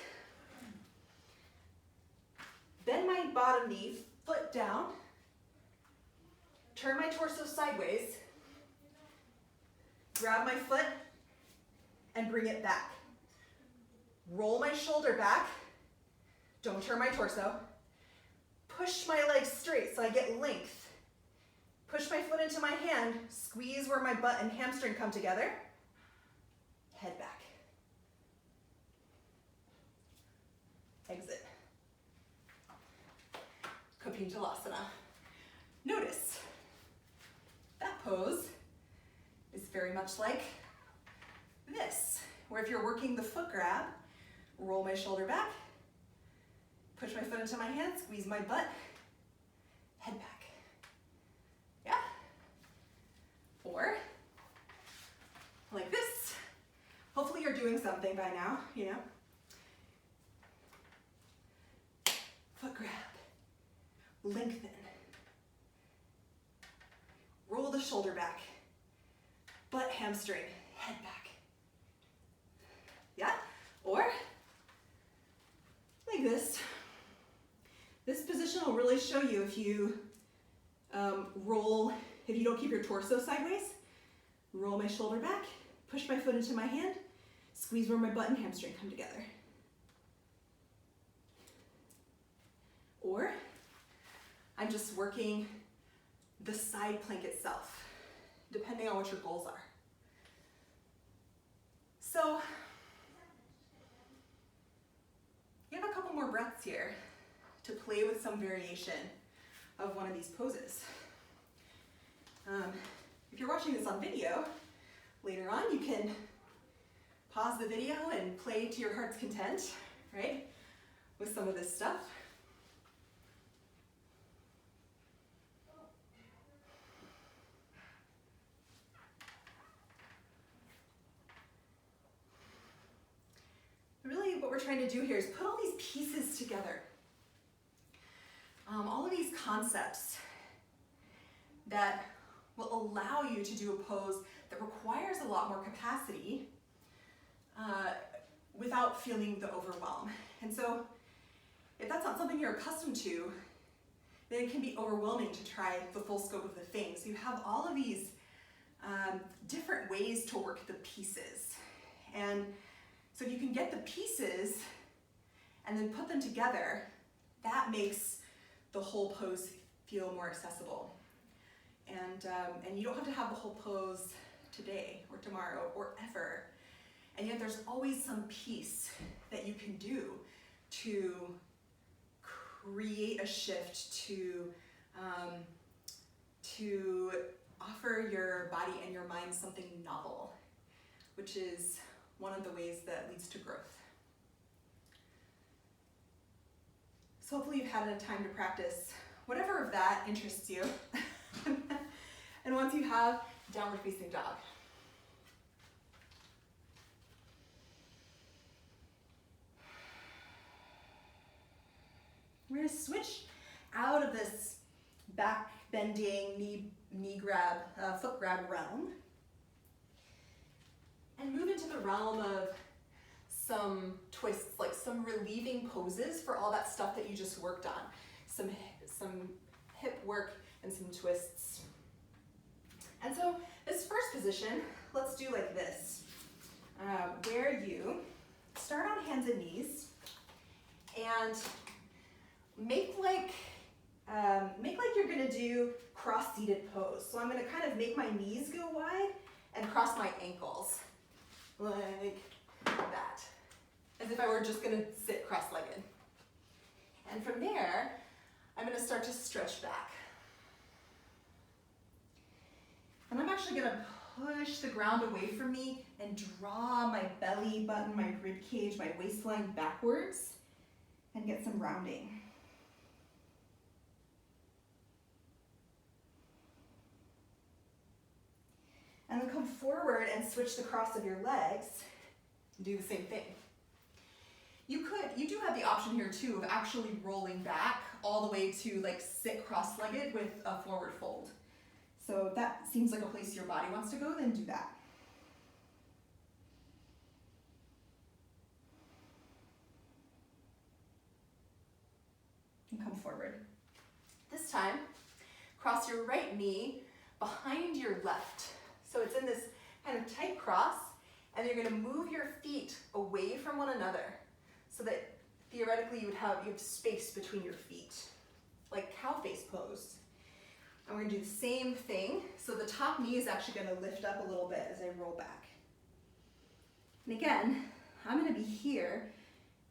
Bend my bottom knee, foot down, turn my torso sideways, grab my foot and bring it back. Roll my shoulder back, don't turn my torso, push my legs straight so I get length. Push my foot into my hand, squeeze where my butt and hamstring come together, head back. Exit. Kapinjalasana. Notice that pose is very much like this, where if you're working the foot grab, roll my shoulder back, push my foot into my hand, squeeze my butt, head back. Yeah? Or like this. Hopefully you're doing something by now, you know. Foot grab, lengthen, roll the shoulder back, butt, hamstring, head back. Yeah? Or like this. This position will really show you if you if you don't keep your torso sideways, roll my shoulder back, push my foot into my hand, squeeze where my butt and hamstring come together. Or I'm just working the side plank itself, depending on what your goals are. So you have a couple more breaths here to play with some variation of one of these poses. If you're watching this on video, later on you can pause the video and play to your heart's content, right, with some of this stuff. Really what we're trying to do here is put all these pieces together. All of these concepts that will allow you to do a pose that requires a lot more capacity without feeling the overwhelm. And so if that's not something you're accustomed to, then it can be overwhelming to try the full scope of the thing. So you have all of these different ways to work the pieces. And so if you can get the pieces and then put them together, that makes the whole pose feel more accessible. And you don't have to have the whole pose today or tomorrow or ever. And yet there's always some piece that you can do to create a shift, to offer your body and your mind something novel, which is one of the ways that leads to growth. So hopefully you've had enough time to practice whatever of that interests you. And once you have, downward facing dog. We're going to switch out of this back bending, knee grab, foot grab realm and move into the realm of some twists, like some relieving poses for all that stuff that you just worked on. Some hip work and some twists. And so this first position, let's do like this, where you start on hands and knees and make like you're gonna do cross-seated pose. So I'm gonna kind of make my knees go wide and cross my ankles, like that, as if I were just gonna sit cross-legged. And from there, I'm gonna start to stretch back. And I'm actually gonna push the ground away from me and draw my belly button, my rib cage, my waistline backwards and get some rounding. And then come forward and switch the cross of your legs and do the same thing. You do have the option here too of actually rolling back all the way to like sit cross-legged with a forward fold. So if that seems like a place your body wants to go, then do that. And come forward. This time, cross your right knee behind your left. So it's in this kind of tight cross, and you're gonna move your feet away from one another so that theoretically you have space between your feet, like cow face pose. And we're gonna do the same thing. So the top knee is actually gonna lift up a little bit as I roll back. And again, I'm gonna be here.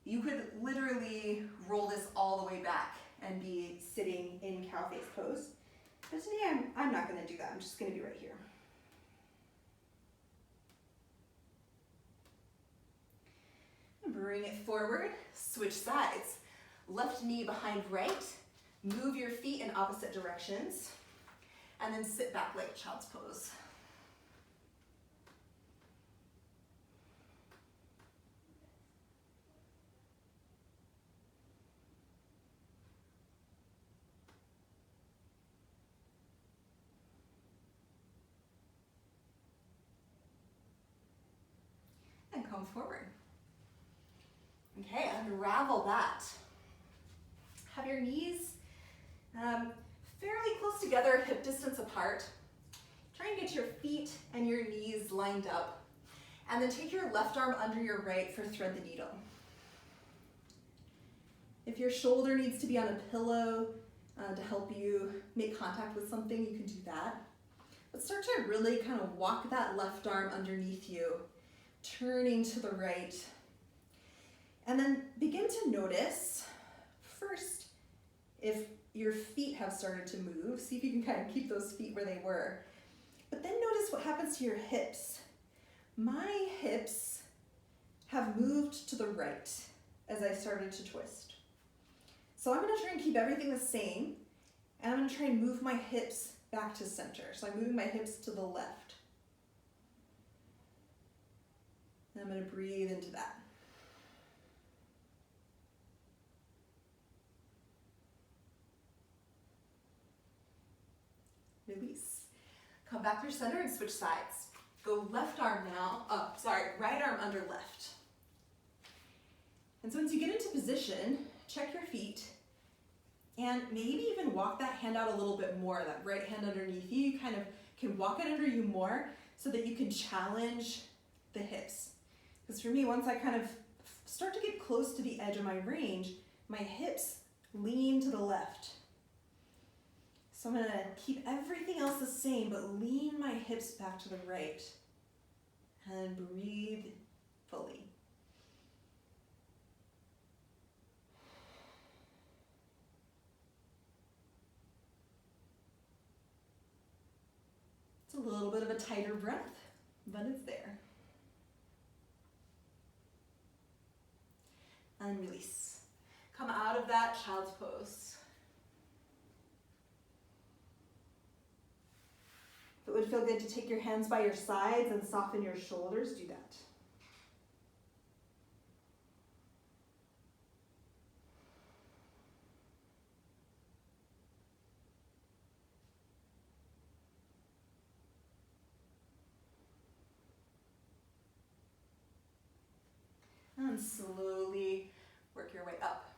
You could literally roll this all the way back and be sitting in cow face pose. But today I'm not gonna do that. I'm just gonna be right here. Bring it forward, switch sides. Left knee behind right, move your feet in opposite directions, and then sit back like child's pose. And come forward. Okay, unravel that. Have your knees fairly close together, hip distance apart. Try and get your feet and your knees lined up. And then take your left arm under your right for thread the needle. If your shoulder needs to be on a pillow to help you make contact with something, you can do that. But start to really kind of walk that left arm underneath you, turning to the right. And then begin to notice, first, if your feet have started to move. See if you can kind of keep those feet where they were. But then notice what happens to your hips. My hips have moved to the right as I started to twist. So I'm gonna try and keep everything the same, and I'm gonna try and move my hips back to center. So I'm moving my hips to the left. And I'm gonna breathe into that. Release. Come back through center and switch sides. Go left arm now, right arm under left. And so once you get into position, check your feet and maybe even walk that hand out a little bit more, that right hand underneath you. You kind of can walk it under you more so that you can challenge the hips. Because for me, once I kind of start to get close to the edge of my range, my hips lean to the left. So I'm gonna keep everything else the same, but lean my hips back to the right. And breathe fully. It's a little bit of a tighter breath, but it's there. And release. Come out of that child's pose. If it would feel good to take your hands by your sides and soften your shoulders, do that. And slowly work your way up.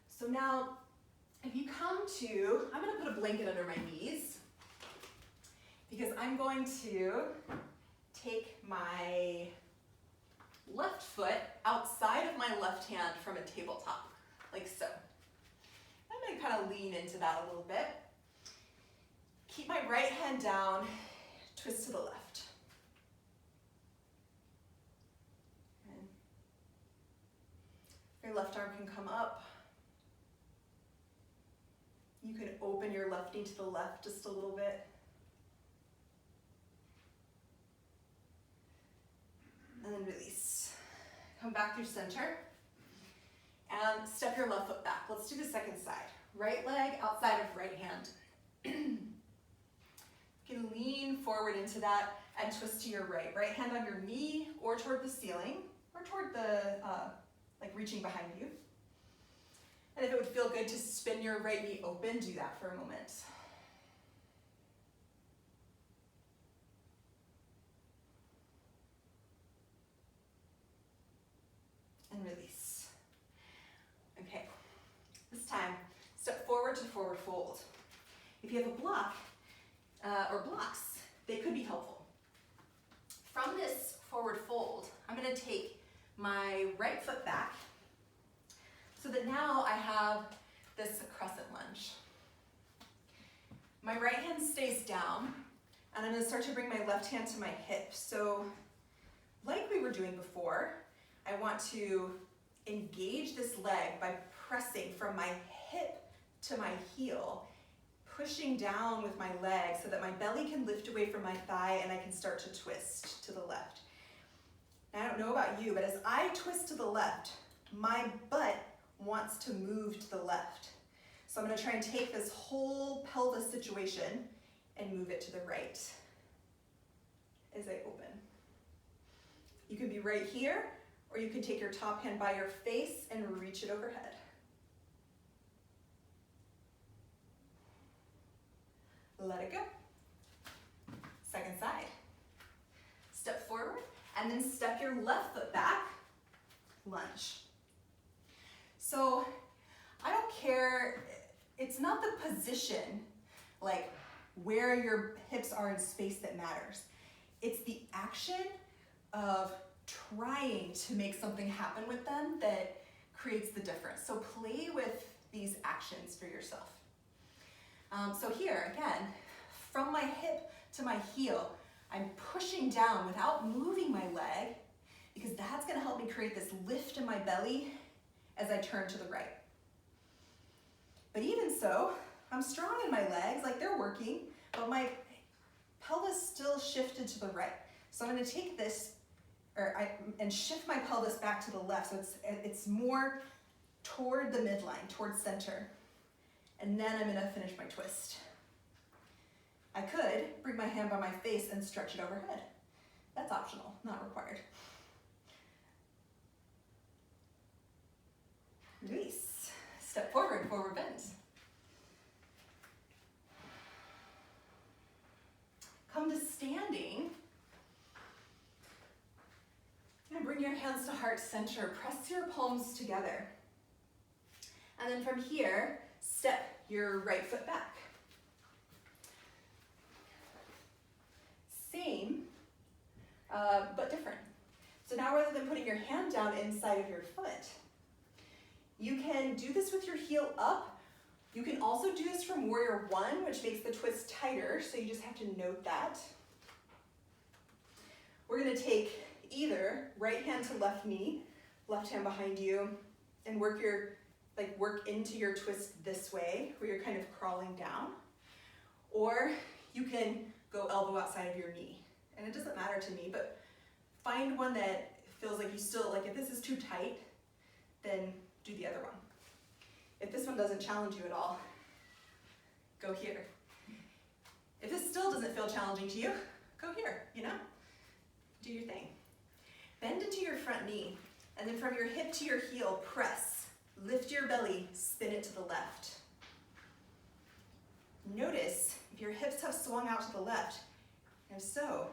So now, if you come to, I'm going to put a blanket under my knees because I'm going to take my left foot outside of my left hand from a tabletop, like so. I'm going to kind of lean into that a little bit. Keep my right hand down, twist to the left. Your left arm can come up. You can open your left knee to the left just a little bit. And then release. Come back through center. And step your left foot back. Let's do the second side. Right leg outside of right hand. You can lean forward into that and twist to your right. Right hand on your knee or toward the ceiling or toward the like reaching behind you. And if it would feel good to spin your right knee open, do that for a moment. And release. Okay, this time, step forward to forward fold. If you have a block or blocks, they could be helpful. From this forward fold, I'm going to take my right foot back so that now I have this crescent lunge. My right hand stays down and I'm going to start to bring my left hand to my hip. So like we were doing before, I want to engage this leg by pressing from my hip to my heel, pushing down with my leg so that my belly can lift away from my thigh and I can start to twist to the left. I don't know about you, but as I twist to the left, my butt wants to move to the left. So I'm going to try and take this whole pelvis situation and move it to the right as I open. You can be right here, or you can take your top hand by your face and reach it overhead. Let it go. Second side. Step forward. And then step your left foot back, lunge. So I don't care, it's not the position, like where your hips are in space that matters. It's the action of trying to make something happen with them that creates the difference. So play with these actions for yourself. So here, again, from my hip to my heel, I'm pushing down without moving my leg because that's going to help me create this lift in my belly as I turn to the right. But even so, I'm strong in my legs, like they're working, but my pelvis still shifted to the right. So I'm going to take this and shift my pelvis back to the left so it's more toward the midline, towards center. And then I'm going to finish my twist. I could bring my hand by my face and stretch it overhead. That's optional, not required. Release. Step forward, forward bend. Come to standing. And bring your hands to heart center. Press your palms together. And then from here, step your right foot back. Same, but different. So now rather than putting your hand down inside of your foot, you can do this with your heel up. You can also do this from warrior one, which makes the twist tighter, so you just have to note that. We're gonna take either right hand to left knee, left hand behind you, and work into your twist this way, where you're kind of crawling down. Or you can go elbow outside of your knee. And it doesn't matter to me, but find one that feels like you still, like if this is too tight, then do the other one. If this one doesn't challenge you at all, go here. If this still doesn't feel challenging to you, go here, you know? Do your thing. Bend into your front knee, and then from your hip to your heel, press. Lift your belly, spin it to the left. Notice if your hips have swung out to the left, and if so,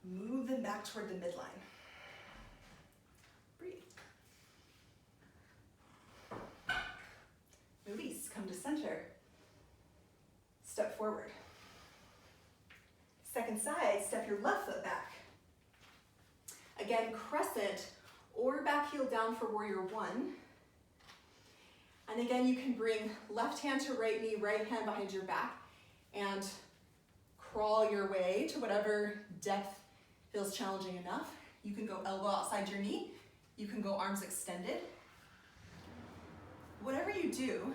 move them back toward the midline. Breathe. Release, come to center. Step forward. Second side, step your left foot back. Again, crescent or back heel down for warrior one. And again, you can bring left hand to right knee, right hand behind your back, and crawl your way to whatever depth feels challenging enough. You can go elbow outside your knee. You can go arms extended. Whatever you do,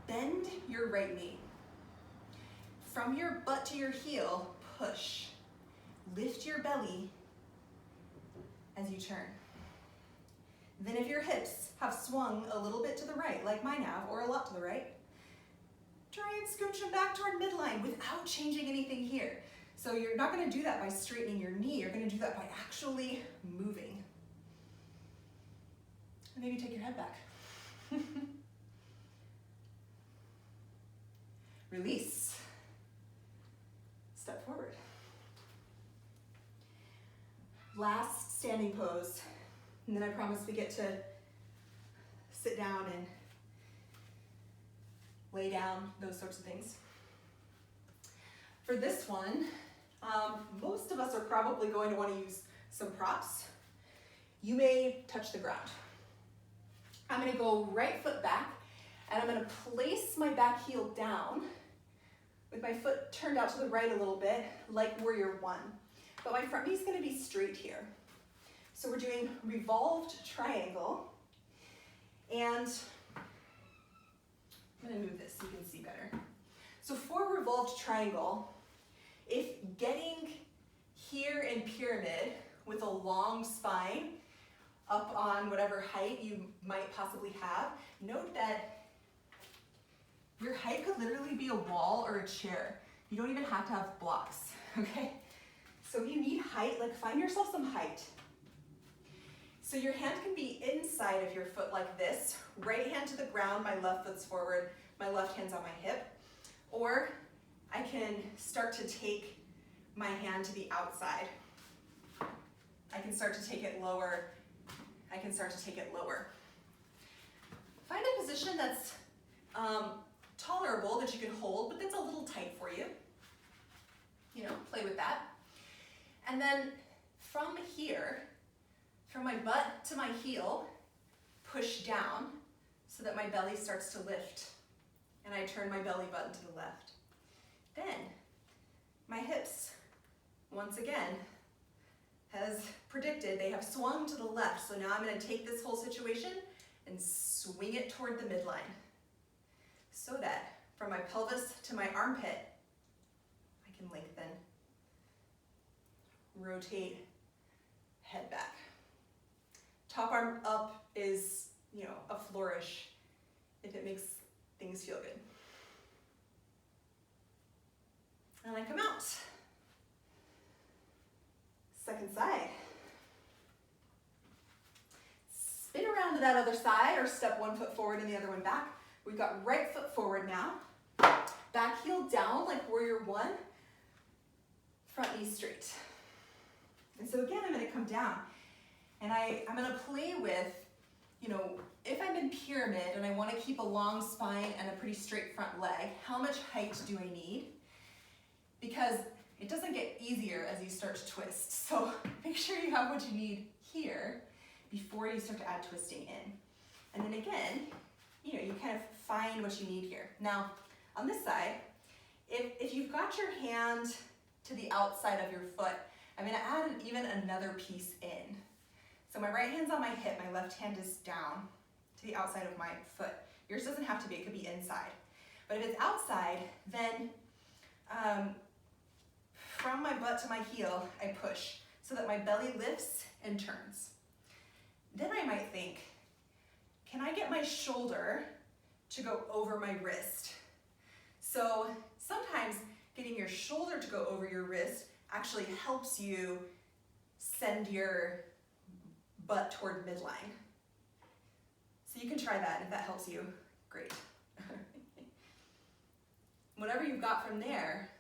bend your right knee. From your butt to your heel, push. Lift your belly as you turn. Then if your hips have swung a little bit to the right, like mine have, or a lot to the right, try and scooch them back toward midline without changing anything here. So you're not gonna do that by straightening your knee, you're gonna do that by actually moving. And maybe take your head back. Release. Step forward. Last standing pose. And then I promise we get to sit down and lay down, those sorts of things. For this one, most of us are probably going to want to use some props. You may touch the ground. I'm going to go right foot back, and I'm going to place my back heel down with my foot turned out to the right a little bit, like warrior one. But my front knee is going to be straight here. So we're doing revolved triangle, and I'm going to move this so you can see better. So for revolved triangle, if getting here in pyramid with a long spine up on whatever height you might possibly have, note that your height could literally be a wall or a chair. You don't even have to have blocks, okay? So if you need height, like find yourself some height. So your hand can be inside of your foot like this, right hand to the ground, my left foot's forward, my left hand's on my hip, or I can start to take my hand to the outside. I can start to take it lower, I can start to take it lower. Find a position that's tolerable, that you can hold, but that's a little tight for you. You know, play with that. And then from here, from my butt to my heel, push down so that my belly starts to lift. And I turn my belly button to the left. Then, my hips, once again, as predicted, they have swung to the left. So now I'm going to take this whole situation and swing it toward the midline. So that from my pelvis to my armpit, I can lengthen. Rotate, head back. Top arm up is, you know, a flourish if it makes things feel good. And I come out. Second side. Spin around to that other side, or step one foot forward and the other one back. We've got right foot forward now. Back heel down like warrior one. Front knee straight. And so again, I'm going to come down. And I'm going to play with, you know, if I'm in pyramid and I want to keep a long spine and a pretty straight front leg, how much height do I need? Because it doesn't get easier as you start to twist. So make sure you have what you need here before you start to add twisting in. And then again, you kind of find what you need here. Now, on this side, if you've got your hand to the outside of your foot, I'm gonna add even another piece in. So my right hand's on my hip, my left hand is down to the outside of my foot. Yours doesn't have to be, it could be inside. But if it's outside, then from my butt to my heel, I push so that my belly lifts and turns. Then I might think, can I get my shoulder to go over my wrist? So sometimes getting your shoulder to go over your wrist actually helps you send your butt toward midline. So you can try that, and if that helps you, great. Whatever you've got from there,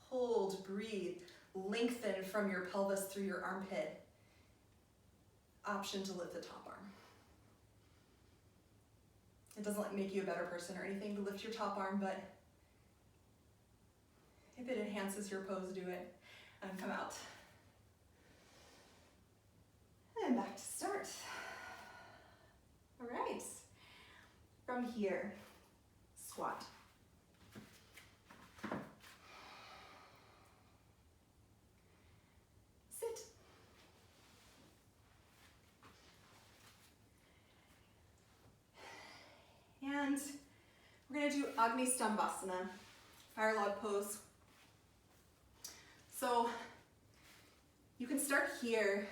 hold, breathe, lengthen from your pelvis through your armpit. Option to lift the top arm. It doesn't make you a better person or anything to lift your top arm, but if it enhances your pose, do it. And come out. And back to start. All right. From here, squat. Sit. And we're going to do Agni-Stambhasana, fire log pose. So you can start here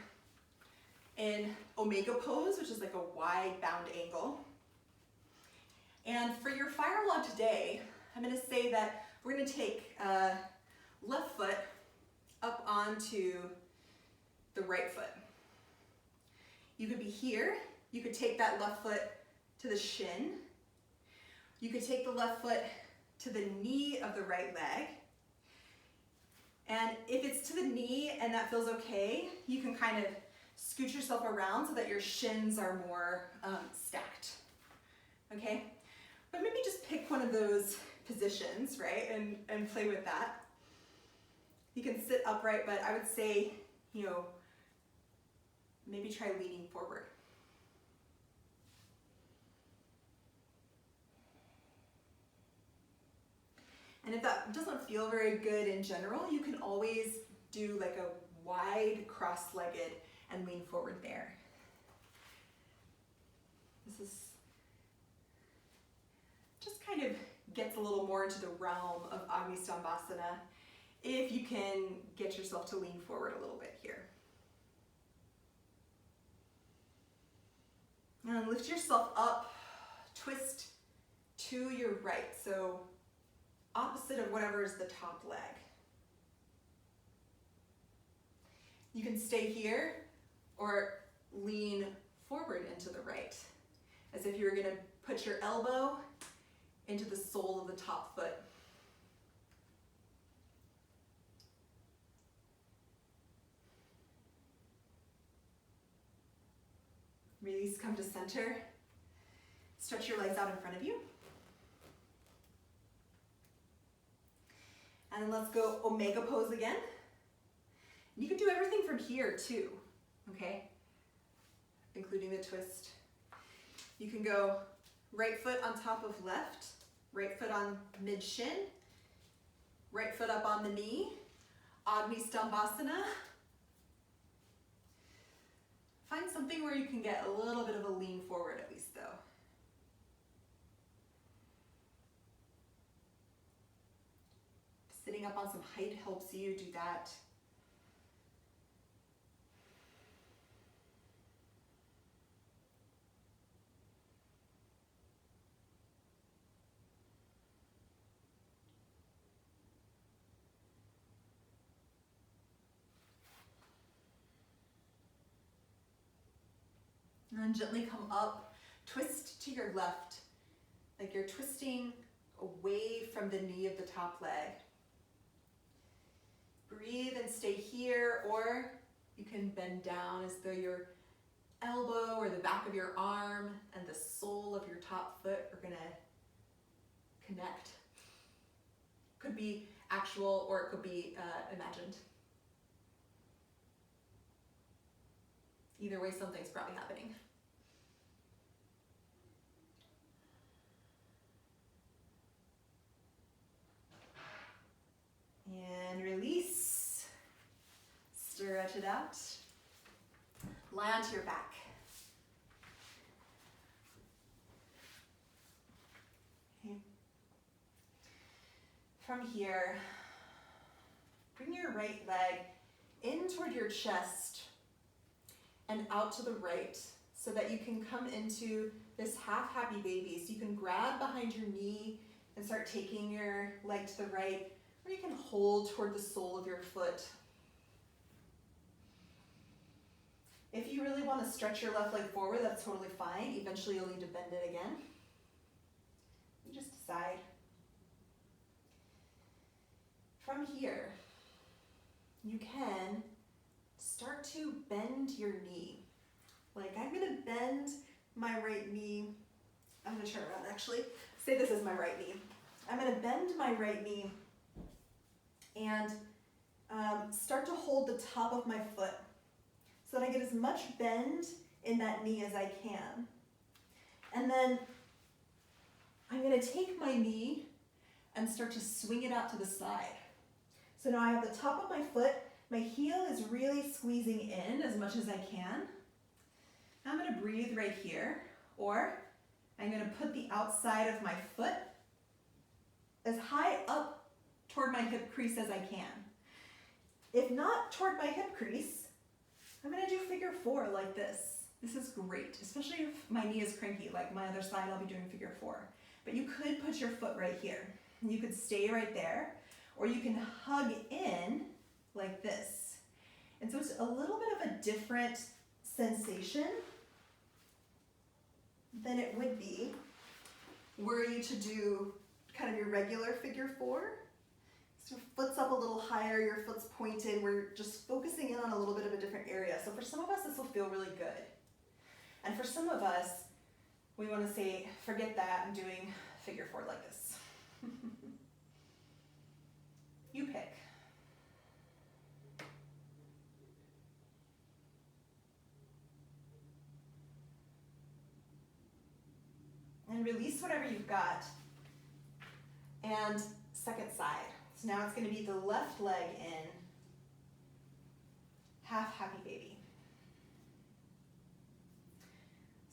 in Omega pose, which is like a wide bound angle. And for your fire log today, I'm going to say that we're going to take left foot up onto the right foot. You could be here. You could take that left foot to the shin. You could take the left foot to the knee of the right leg. And if it's to the knee and that feels okay, you can kind of scoot yourself around so that your shins are more stacked, okay? But maybe just pick one of those positions, right, and play with that. You can sit upright, but I would say, maybe try leaning forward. And if that doesn't feel very good in general, you can always do like a wide cross-legged and lean forward there. This is just kind of gets a little more into the realm of Agni-Stambhasana if you can get yourself to lean forward a little bit here. And lift yourself up, twist to your right. So opposite of whatever is the top leg. You can stay here or lean forward into the right, as if you were going to put your elbow into the sole of the top foot. Release, come to center. Stretch your legs out in front of you. And then let's go Omega pose again. You can do everything from here too, okay? Including the twist. You can go right foot on top of left, right foot on mid-shin, right foot up on the knee, Agni-Stambhasana. Find something where you can get a little bit of a lean forward at least though. Sitting up on some height helps you do that. And then gently come up, twist to your left, like you're twisting away from the knee of the top leg. Breathe and stay here, or you can bend down as though your elbow or the back of your arm and the sole of your top foot are gonna connect. Could be actual or it could be imagined. Either way, something's probably happening. And release. Stretch it out. Lie onto your back. Okay. From here, bring your right leg in toward your chest and out to the right so that you can come into this half happy baby. So you can grab behind your knee and start taking your leg to the right, or you can hold toward the sole of your foot. If you really want to stretch your left leg forward, that's totally fine. Eventually you'll need to bend it again. You just decide. From here, you can start to bend your knee. Like I'm gonna bend my right knee. I'm gonna turn around actually. Say this is my right knee. I'm gonna bend my right knee and start to hold the top of my foot so that I get as much bend in that knee as I can. And then I'm gonna take my knee and start to swing it out to the side. So now I have the top of my foot, my heel is really squeezing in as much as I can. I'm gonna breathe right here, or I'm gonna put the outside of my foot as high up toward my hip crease as I can. If not toward my hip crease, I'm gonna do figure four like this. This is great, especially if my knee is cranky, like my other side, I'll be doing figure four. But you could put your foot right here. You could stay right there, or you can hug in like this. And so it's a little bit of a different sensation than it would be were you to do kind of your regular figure four. So your foot's up a little higher, your foot's pointed, we're just focusing in on a little bit of a different area. So for some of us, this will feel really good. And for some of us, we want to say, forget that, I'm doing figure four like this. You pick. And release whatever you've got. And second side. So now it's going to be the left leg in, half happy baby.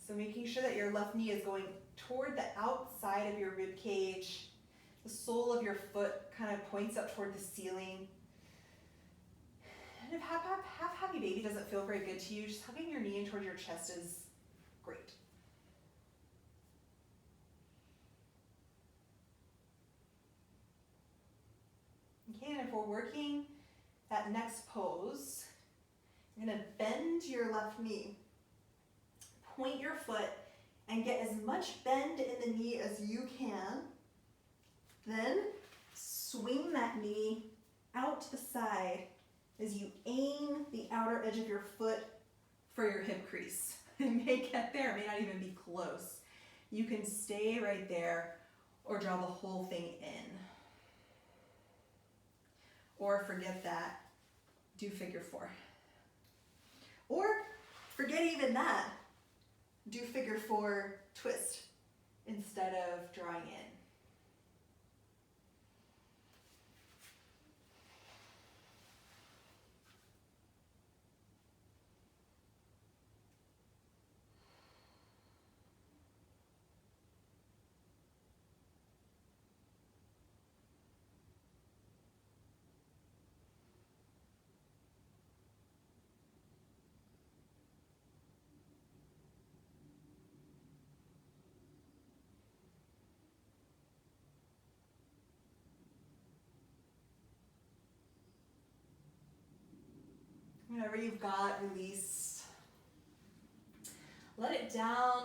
So making sure that your left knee is going toward the outside of your rib cage. The sole of your foot kind of points up toward the ceiling. And if half happy baby doesn't feel very good to you, just hugging your knee in toward your chest is great. Okay, and if we're working that next pose, you're gonna bend your left knee, point your foot, and get as much bend in the knee as you can. Then swing that knee out to the side as you aim the outer edge of your foot for your hip crease. It may get there, it may not even be close. You can stay right there or draw the whole thing in. Or forget that, do figure four. Or forget even that, do figure four twist instead of drawing in. Whatever you've got, release. Let it down.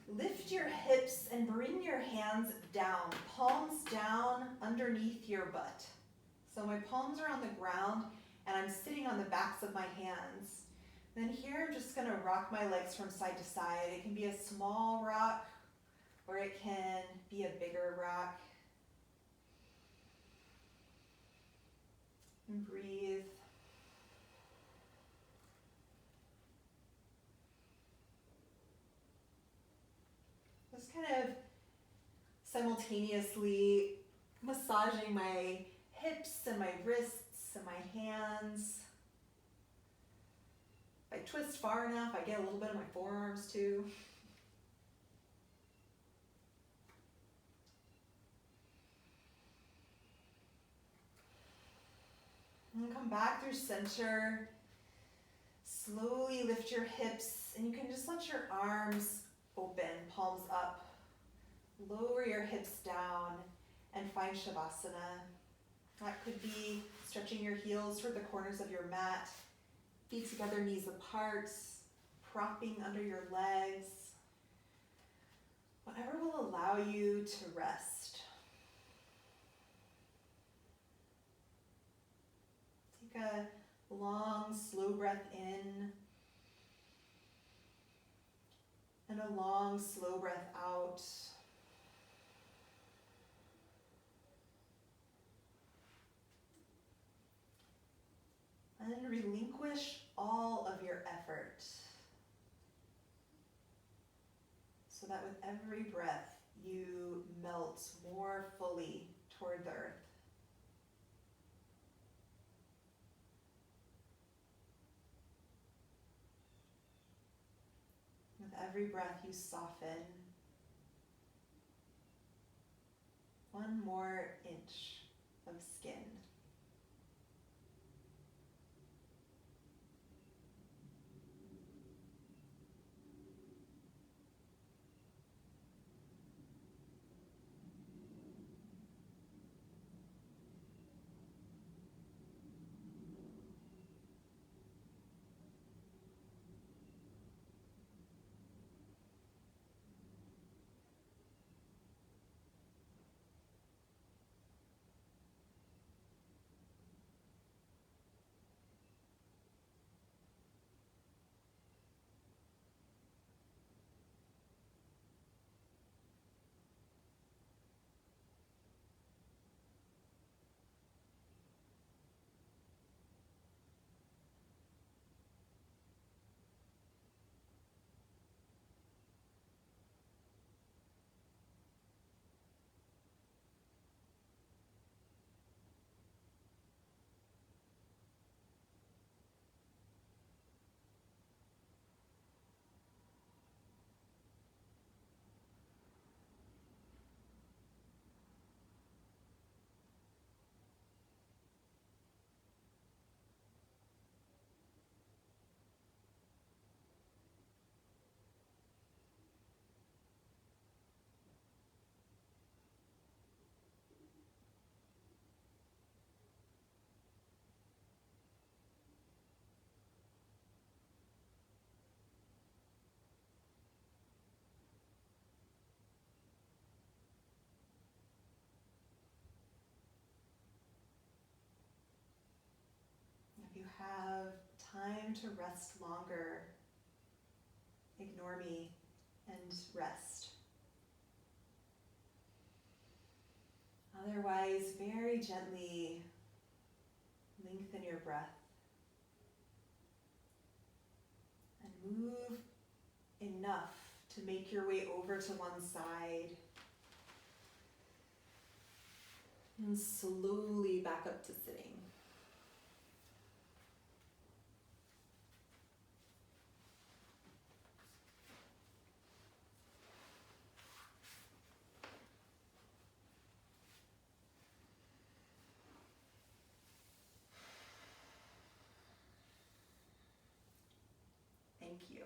Lift your hips and bring your hands down. Palms down underneath your butt. So my palms are on the ground and I'm sitting on the backs of my hands. Then here I'm just gonna rock my legs from side to side. It can be a small rock or it can be a bigger rock. And breathe. Just kind of simultaneously massaging my hips and my wrists and my hands. If I twist far enough, I get a little bit of my forearms too. And come back through center. Slowly lift your hips, and you can just let your arms open, palms up. Lower your hips down and find Shavasana. That could be stretching your heels toward the corners of your mat, feet together, knees apart, propping under your legs. Whatever will allow you to rest. Take a long, slow breath in and a long, slow breath out. And relinquish all of your effort so that with every breath you melt more fully toward the earth. With every breath you soften 1 more inch of skin. If you have time to rest longer, ignore me and rest. Otherwise, very gently lengthen your breath and move enough to make your way over to one side and slowly back up to sitting. Thank you.